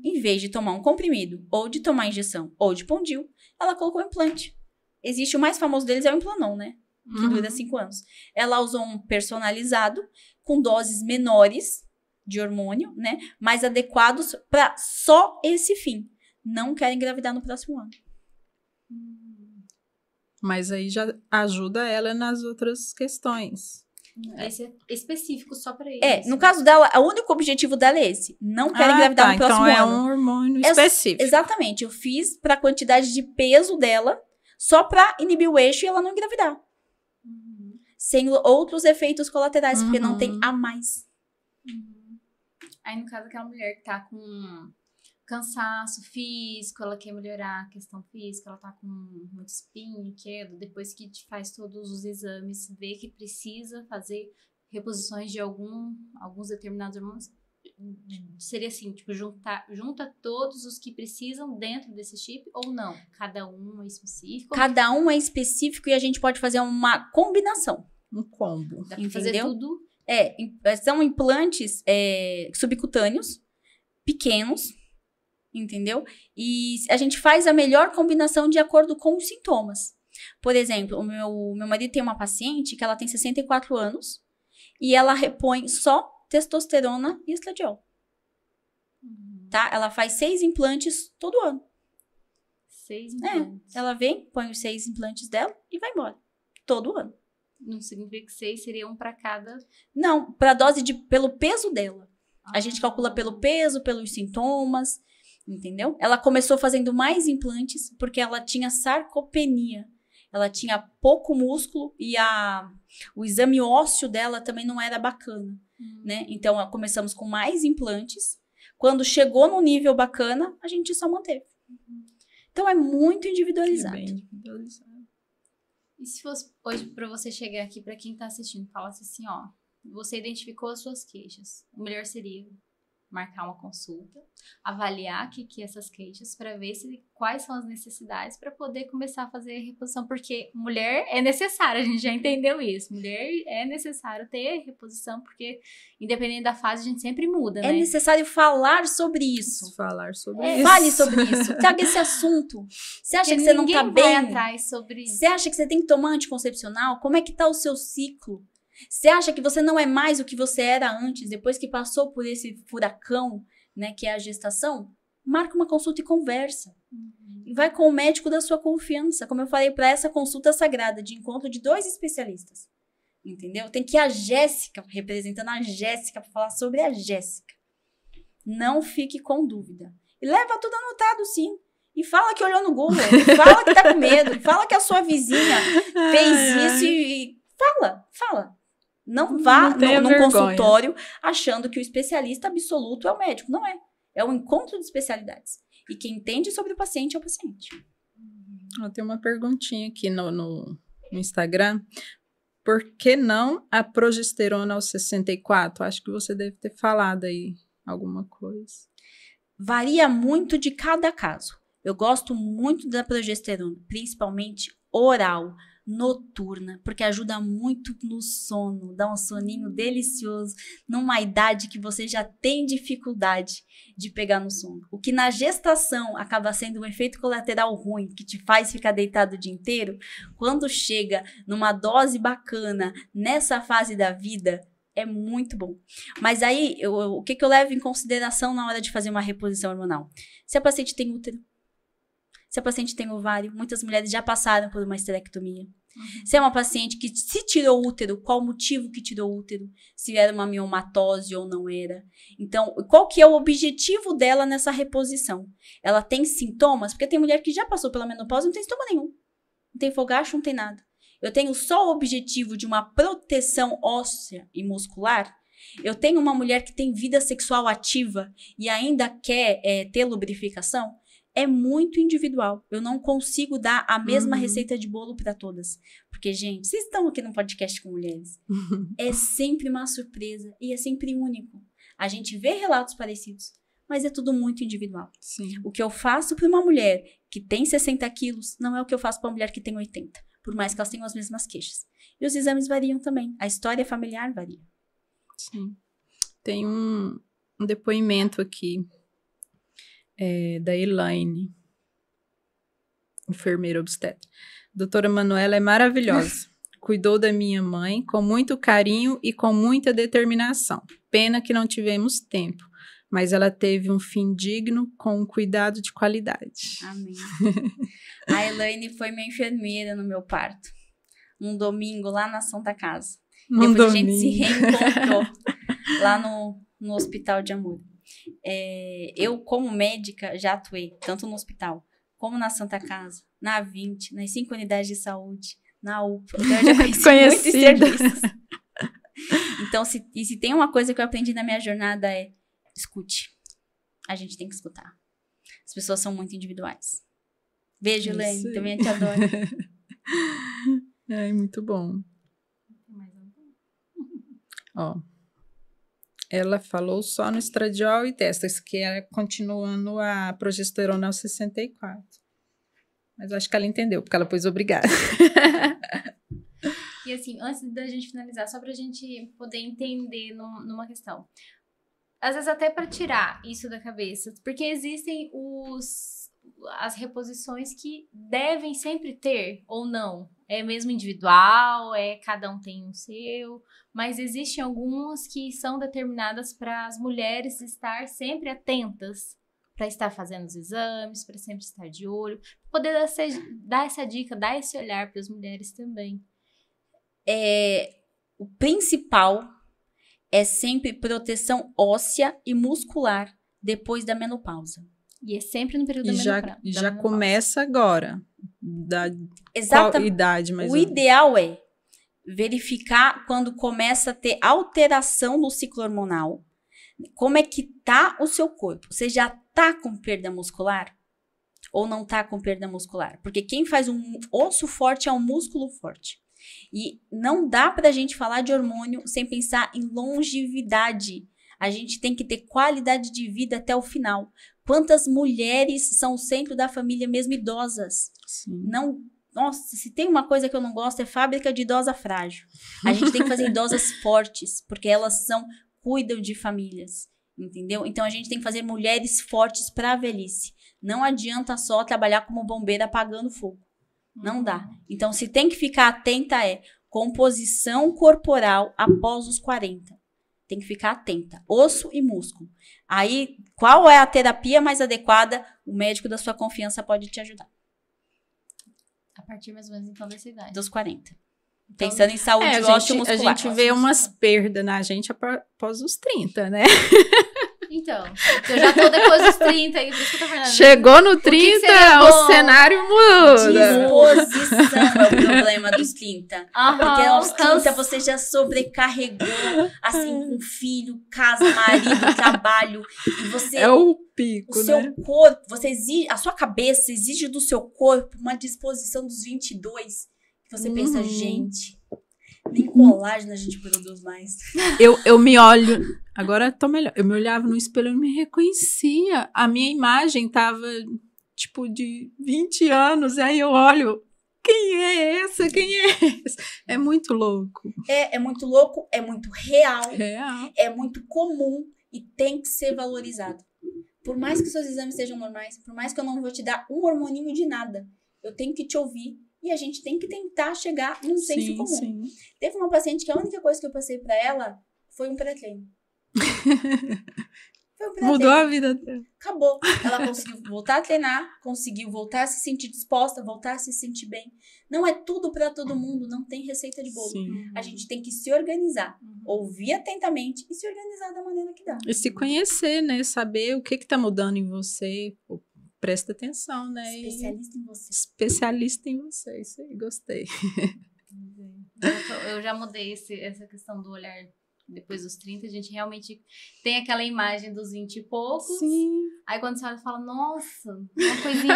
Em vez de tomar um comprimido, ou de tomar injeção, ou de Pondil, ela colocou um implante. Existe o mais famoso deles, é o Implanon, né? Que dura 5 anos. Ela usou um personalizado, com doses menores de hormônio, né? Mais adequados para só esse fim. Não quer engravidar no próximo ano. Mas aí já ajuda ela nas outras questões. Esse é específico só pra isso. No caso dela, o único objetivo dela é esse. Não quer engravidar no próximo ano. Então é um hormônio específico. Exatamente. Eu fiz pra quantidade de peso dela, só pra inibir o eixo e ela não engravidar. Sem outros efeitos colaterais, porque não tem a mais. Aí, no caso, aquela mulher que tá com cansaço físico, ela quer melhorar a questão física, ela tá com muito espinho, queda, depois que te faz todos os exames, vê que precisa fazer reposições de alguns determinados hormônios, seria assim, tipo, junta todos os que precisam dentro desse chip ou não? Cada um é específico? Cada um é específico e a gente pode fazer uma combinação. Um combo. Dá pra fazer tudo? São implantes subcutâneos, pequenos, entendeu? E a gente faz a melhor combinação de acordo com os sintomas. Por exemplo, o meu marido tem uma paciente que ela tem 64 anos e ela repõe só testosterona e estradiol. Tá? Ela faz 6 implantes todo ano. 6 implantes? Ela vem, põe os 6 implantes dela e vai embora. Todo ano. Não significa que 6 seria um para cada? Não, para dose pelo peso dela. A gente calcula pelo peso, pelos sintomas, entendeu? Ela começou fazendo mais implantes porque ela tinha sarcopenia. Ela tinha pouco músculo e o exame ósseo dela também não era bacana, né? Então, começamos com mais implantes. Quando chegou no nível bacana, a gente só manteve. Então, é muito individualizado. É bem individualizado. E se fosse hoje para você chegar aqui, para quem tá assistindo, falasse assim, ó, você identificou as suas queixas, o melhor seria marcar uma consulta, avaliar que essas queixas para ver quais são as necessidades para poder começar a fazer a reposição, porque mulher é necessário, a gente já entendeu isso, mulher é necessário ter reposição, porque independente da fase a gente sempre muda, né? É necessário falar sobre isso. Fale sobre isso. Traga esse assunto. Você acha que você não tá bem? Atrás sobre isso. Você acha que você tem que tomar anticoncepcional? Como é que tá o seu ciclo? Você acha que você não é mais o que você era antes, depois que passou por esse furacão, né, que é a gestação? Marca uma consulta e conversa. E vai com o médico da sua confiança. Como eu falei, para essa consulta sagrada de encontro de 2 especialistas. Entendeu? Tem que ir a Jéssica, representando a Jéssica, para falar sobre a Jéssica. Não fique com dúvida. E leva tudo anotado, sim. E fala que olhou no Google, e fala que tá com medo, e fala que a sua vizinha fez isso e fala. Não vá num consultório achando que o especialista absoluto é o médico. Não é. É um encontro de especialidades. E quem entende sobre o paciente é o paciente. Tem uma perguntinha aqui no Instagram. Por que não a progesterona aos 64? Acho que você deve ter falado aí alguma coisa. Varia muito de cada caso. Eu gosto muito da progesterona, principalmente oral, noturna, porque ajuda muito no sono, dá um soninho delicioso, numa idade que você já tem dificuldade de pegar no sono. O que na gestação acaba sendo um efeito colateral ruim, que te faz ficar deitado o dia inteiro, quando chega numa dose bacana, nessa fase da vida, é muito bom. Mas aí, o que eu levo em consideração na hora de fazer uma reposição hormonal? Se a paciente tem útero, se a paciente tem ovário, muitas mulheres já passaram por uma esterectomia. Se é uma paciente que se tirou útero, qual o motivo que tirou útero? Se era uma miomatose ou não era. Então, qual que é o objetivo dela nessa reposição? Ela tem sintomas? Porque tem mulher que já passou pela menopausa e não tem sintoma nenhum. Não tem fogacho, não tem nada. Eu tenho só o objetivo de uma proteção óssea e muscular. Eu tenho uma mulher que tem vida sexual ativa e ainda quer ter lubrificação. É muito individual. Eu não consigo dar a mesma receita de bolo para todas. Porque, gente, vocês estão aqui no podcast com mulheres. É sempre uma surpresa e é sempre único. A gente vê relatos parecidos, mas é tudo muito individual. Sim. O que eu faço para uma mulher que tem 60 quilos não é o que eu faço para uma mulher que tem 80. Por mais que elas tenham as mesmas queixas. E os exames variam também. A história familiar varia. Sim. Tem um depoimento aqui. Da Elaine, enfermeira obstetra. Doutora Manuela é maravilhosa. Cuidou da minha mãe com muito carinho e com muita determinação. Pena que não tivemos tempo, mas ela teve um fim digno com um cuidado de qualidade. Amém. A Elaine foi minha enfermeira no meu parto. Um domingo lá na Santa Casa. Depois a gente se reencontrou lá no Hospital de Amor. Eu, como médica, já atuei tanto no hospital, como na Santa Casa, na 20, nas 5 unidades de saúde, na UPA. Então, eu já conheci muitos serviços. Então, se tem uma coisa que eu aprendi na minha jornada escute. A gente tem que escutar. As pessoas são muito individuais. Beijo, Lene. Também te adoro. Muito bom. Ó. Ela falou só no estradiol e testas, que era continuando a progesterona aos 64. Mas eu acho que ela entendeu, porque ela pôs obrigada. E assim, antes da gente finalizar, só pra gente poder entender numa questão. Às vezes até pra tirar isso da cabeça, porque existem as reposições que devem sempre ter, ou não. É mesmo individual, cada um tem o seu, mas existem algumas que são determinadas para as mulheres estar sempre atentas, para estar fazendo os exames, para sempre estar de olho, para poder dar essa dica, dar esse olhar para as mulheres também. O principal é sempre proteção óssea e muscular depois da menopausa. E é sempre no período da menopausa. E já começa agora. Exatamente. Qual idade, mais o ideal é verificar quando começa a ter alteração no ciclo hormonal. Como é que tá o seu corpo? Você já tá com perda muscular? Ou não tá com perda muscular? Porque quem faz um osso forte é um músculo forte. E não dá pra gente falar de hormônio sem pensar em longevidade. A gente tem que ter qualidade de vida até o final. Quantas mulheres são o centro da família, mesmo idosas? Sim. Nossa, se tem uma coisa que eu não gosto é fábrica de idosa frágil. A gente tem que fazer idosas fortes, porque elas cuidam de famílias, entendeu? Então a gente tem que fazer mulheres fortes para a velhice. Não adianta só trabalhar como bombeira apagando fogo. Não dá. Então se tem que ficar atenta composição corporal após os 40. Tem que ficar atenta. Osso e músculo. Aí, qual é a terapia mais adequada? O médico da sua confiança pode te ajudar. A partir mais ou menos então dessa idade. Dos 40. Então, pensando em saúde ósseo muscular. A gente vê umas perdas na gente após os 30, né? Então, eu já tô depois dos 30 aí, por isso que eu tô falando. Chegou no 30, o cenário muda. Disposição é o problema dos 30. Porque aos 30 você já sobrecarregou, assim, com filho, casa, marido, trabalho. E você... É o pico, o seu né? corpo, você exige, a sua cabeça exige do seu corpo uma disposição dos 22. Que você pensa, gente, nem colágeno a gente produz mais. Eu me olho, agora tô melhor. Eu me olhava no espelho e não me reconhecia. A minha imagem tava, tipo, de 20 anos. Aí eu olho, quem é essa? Quem é essa? É muito louco. É muito louco, é muito real, Real. é muito comum e tem que ser valorizado. Por mais que seus exames sejam normais, por mais que eu não vou te dar um hormoninho de nada, eu tenho que te ouvir e a gente tem que tentar chegar num senso comum. Sim. Teve uma paciente que a única coisa que eu passei pra ela foi um pré-treino. Foi um pré-treino. Mudou a vida dela. Acabou. Ela conseguiu voltar a treinar, conseguiu voltar a se sentir disposta, voltar a se sentir bem. Não é tudo pra todo mundo, não tem receita de bolo. Sim. A gente tem que se organizar, ouvir atentamente e se organizar da maneira que dá. E se conhecer, né? Saber o que tá mudando em você. Pô, presta atenção, né? Especialista em você. Especialista em você. Isso aí, gostei. Eu já mudei essa questão do olhar depois dos 30. A gente realmente tem aquela imagem dos 20 e poucos. Sim. Aí quando você olha, fala, nossa, uma coisinha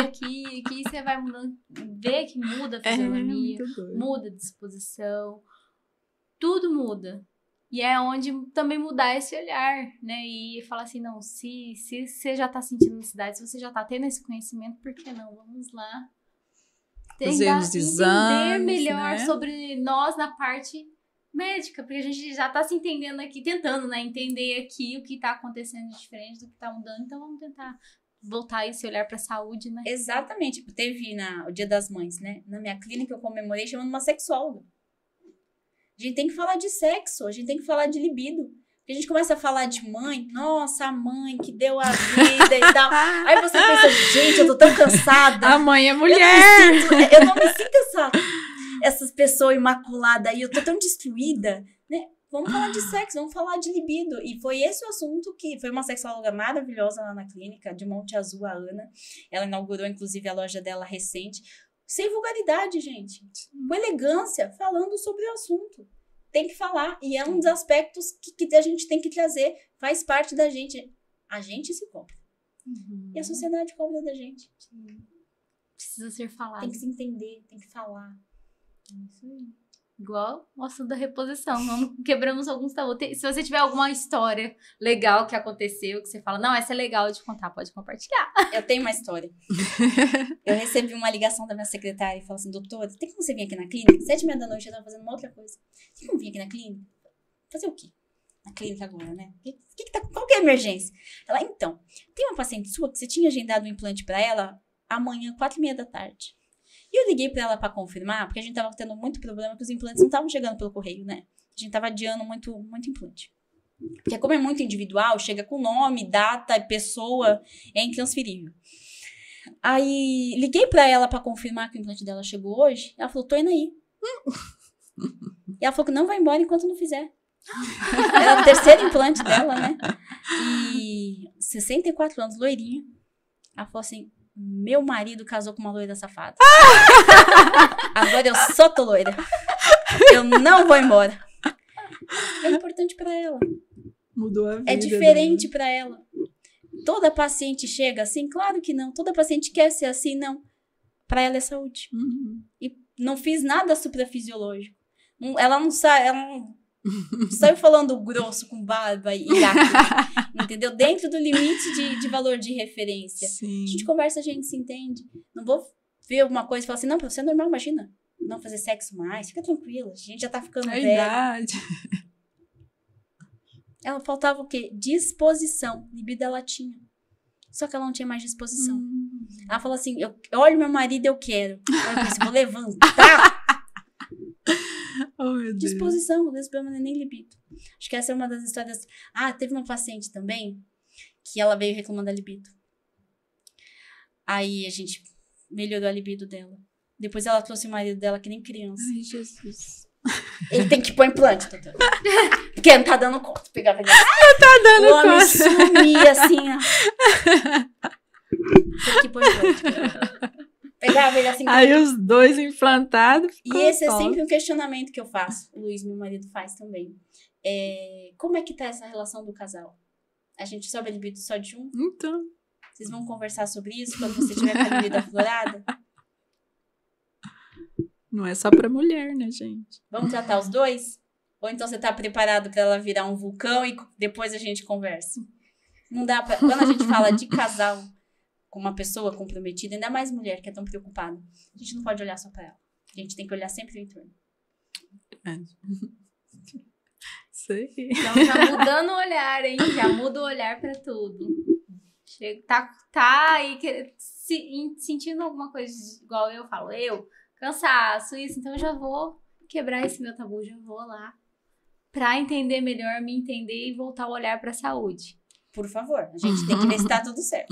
aqui, você vai mudando, vê que muda a fisionomia, muito doido. muda a disposição, tudo muda. E é onde também mudar esse olhar, né? E falar assim, não, se você já tá sentindo necessidade, se você já tá tendo esse conhecimento, por que não? Vamos lá. Fazer os exames, entender melhor né? sobre nós na parte médica, porque a gente já tá se entendendo aqui, tentando, né? Entender aqui o que tá acontecendo de diferente do que tá mudando. Então vamos tentar voltar esse olhar pra saúde, né? Exatamente. Teve o Dia das Mães, né? Na minha clínica eu comemorei chamando uma sexóloga. A gente tem que falar de sexo, a gente tem que falar de libido. Porque a gente começa a falar de mãe, nossa, a mãe que deu a vida e tal. Aí você pensa, gente, eu tô tão cansada. A mãe é mulher. Eu não me sinto essas pessoas imaculadas aí, eu tô tão destruída, né? Vamos falar de sexo, vamos falar de libido. E foi esse o assunto que foi uma sexóloga maravilhosa lá na clínica, de Monte Azul, a Ana. Ela inaugurou, inclusive, a loja dela recente. Sem vulgaridade, gente. Com elegância, falando sobre o assunto. Tem que falar. E é um dos aspectos que a gente tem que trazer. Faz parte da gente. A gente se cobra. E a sociedade cobra da gente. Precisa ser falado. Tem que se entender, tem que falar. Isso aí. Igual o assunto da reposição. Quebramos alguns tabus. Se você tiver alguma história legal que aconteceu, que você fala, não, essa é legal de contar, pode compartilhar. Eu tenho uma história. Eu recebi uma ligação da minha secretária e falou assim, doutora, tem como você vir aqui na clínica? 7h30 da noite eu tava fazendo uma outra coisa. Tem como vir aqui na clínica? Fazer o quê? Na clínica agora, né? Qual que é a emergência? Ela, então, tem uma paciente sua que você tinha agendado um implante pra ela amanhã, 4h30 da tarde. E eu liguei pra ela pra confirmar, porque a gente tava tendo muito problema que os implantes não estavam chegando pelo correio, né? A gente tava adiando muito implante. Porque como é muito individual, chega com nome, data e pessoa, é intransferível. Aí, liguei pra ela pra confirmar que o implante dela chegou hoje. Ela falou, tô indo aí. E ela falou que não vai embora enquanto não fizer. Era o terceiro implante dela, né? E 64 anos, loirinha. Ela falou assim, meu marido casou com uma loira safada. Agora eu só tô loira. Eu não vou embora. É importante pra ela. Mudou a vida. É diferente pra ela. Toda paciente chega assim? Claro que não. Toda paciente quer ser assim? Não. Pra ela é saúde. E não fiz nada suprafisiológico. Ela não sai... Ela não saiu falando grosso com barba e acne, entendeu? Dentro do limite de valor de referência. Sim. A gente conversa, a gente se entende. Não vou ver alguma coisa e falar assim, não, pra você é normal, imagina. Não fazer sexo mais, fica tranquila. A gente já tá ficando A velho. idade. Ela faltava o quê? Disposição. Libido ela tinha. Só que ela não tinha mais disposição. Ela falou assim, eu olho meu marido, eu quero. Eu pensei, vou levantar. Oh, meu Deus. Disposição, o lesbiano não é nem libido. Acho que essa é uma das histórias. Ah, teve uma paciente também que ela veio reclamando da libido. Aí a gente melhorou a libido dela. Depois ela trouxe o marido dela que nem criança. Ai, Jesus. Ele tem que pôr implante, doutora. Porque não tá dando conta. Pegava ele assim. Não tá dando o homem conta. sumia assim, ó. Tem que pôr implante. Pegava ele assim. Aí os dois implantados. E esse é sempre um questionamento que eu faço. O Luiz, meu marido, faz também. Como é que tá essa relação do casal? A gente sobe a libido só de um? Então. Vocês vão conversar sobre isso quando você tiver com a libido aflorada? Não é só pra mulher, né, gente? Vamos tratar os dois? Ou então você tá preparado pra ela virar um vulcão e depois a gente conversa? Não dá pra... Quando a gente fala de casal com uma pessoa comprometida, ainda mais mulher que é tão preocupada, a gente não pode olhar só pra ela. A gente tem que olhar sempre no entorno. Sei. Então, já mudando o olhar, hein? Já muda o olhar pra tudo. Tá aí sentindo alguma coisa igual eu falo, cansaço, isso, então eu já vou quebrar esse meu tabu, já vou lá pra entender melhor, me entender e voltar o olhar pra saúde. Por favor, a gente tem que ver se tá tudo certo.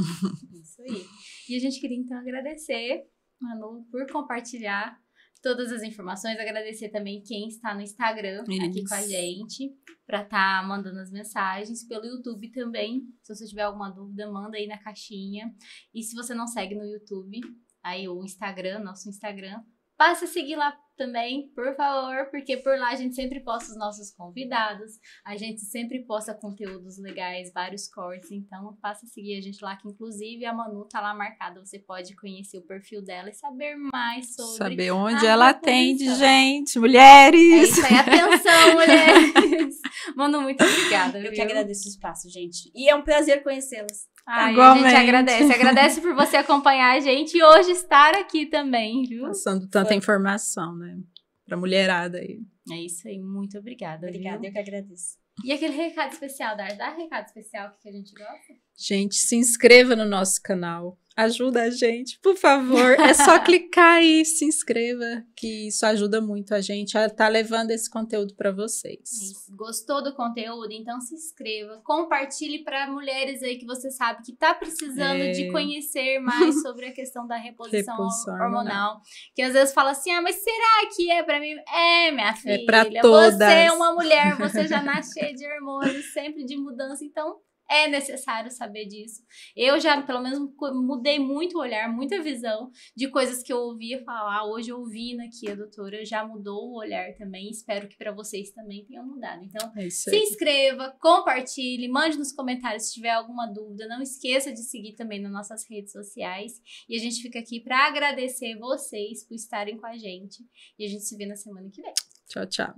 Isso aí. E a gente queria então agradecer, Manu, por compartilhar todas as informações, agradecer também quem está no Instagram aqui com a gente, pra estar mandando as mensagens, pelo YouTube também, se você tiver alguma dúvida, manda aí na caixinha, e se você não segue no YouTube, aí o Instagram, nosso Instagram, passa a seguir lá também, por favor, porque por lá a gente sempre posta os nossos convidados, a gente sempre posta conteúdos legais, vários cortes, então passa a seguir a gente lá, que inclusive a Manu tá lá marcada, você pode conhecer o perfil dela e saber mais sobre... Saber onde ela atende, reposição. gente, mulheres! É isso aí, atenção, mulheres! Manu, muito obrigada, Eu viu? que agradeço o espaço, gente. E é um prazer conhecê-las. Ai, a Igualmente. gente agradece por você acompanhar a gente e hoje estar aqui também, viu? Passando tanta informação, né? Pra mulherada aí. É isso aí, muito obrigada. Obrigada, Viu? eu que agradeço. E aquele recado especial, dá recado especial que a gente gosta? Gente, se inscreva no nosso canal. Ajuda a gente, por favor. É só clicar aí, se inscreva, que isso ajuda muito a gente a estar levando esse conteúdo para vocês. Isso. Gostou do conteúdo? Então se inscreva, compartilhe para mulheres aí que você sabe que tá precisando de conhecer mais sobre a questão da reposição hormonal. Que às vezes fala assim, mas será que é para mim? É, minha filha. É para todas. Você é uma mulher, você já nasce cheia de hormônios, sempre de mudança, então é necessário saber disso. Eu já, pelo menos, mudei muito o olhar, muita visão de coisas que eu ouvia falar. Hoje, ouvindo aqui a doutora, já mudou o olhar também. Espero que para vocês também tenham mudado. Então, se inscreva, compartilhe, mande nos comentários se tiver alguma dúvida. Não esqueça de seguir também nas nossas redes sociais. E a gente fica aqui para agradecer vocês por estarem com a gente. E a gente se vê na semana que vem. Tchau, tchau.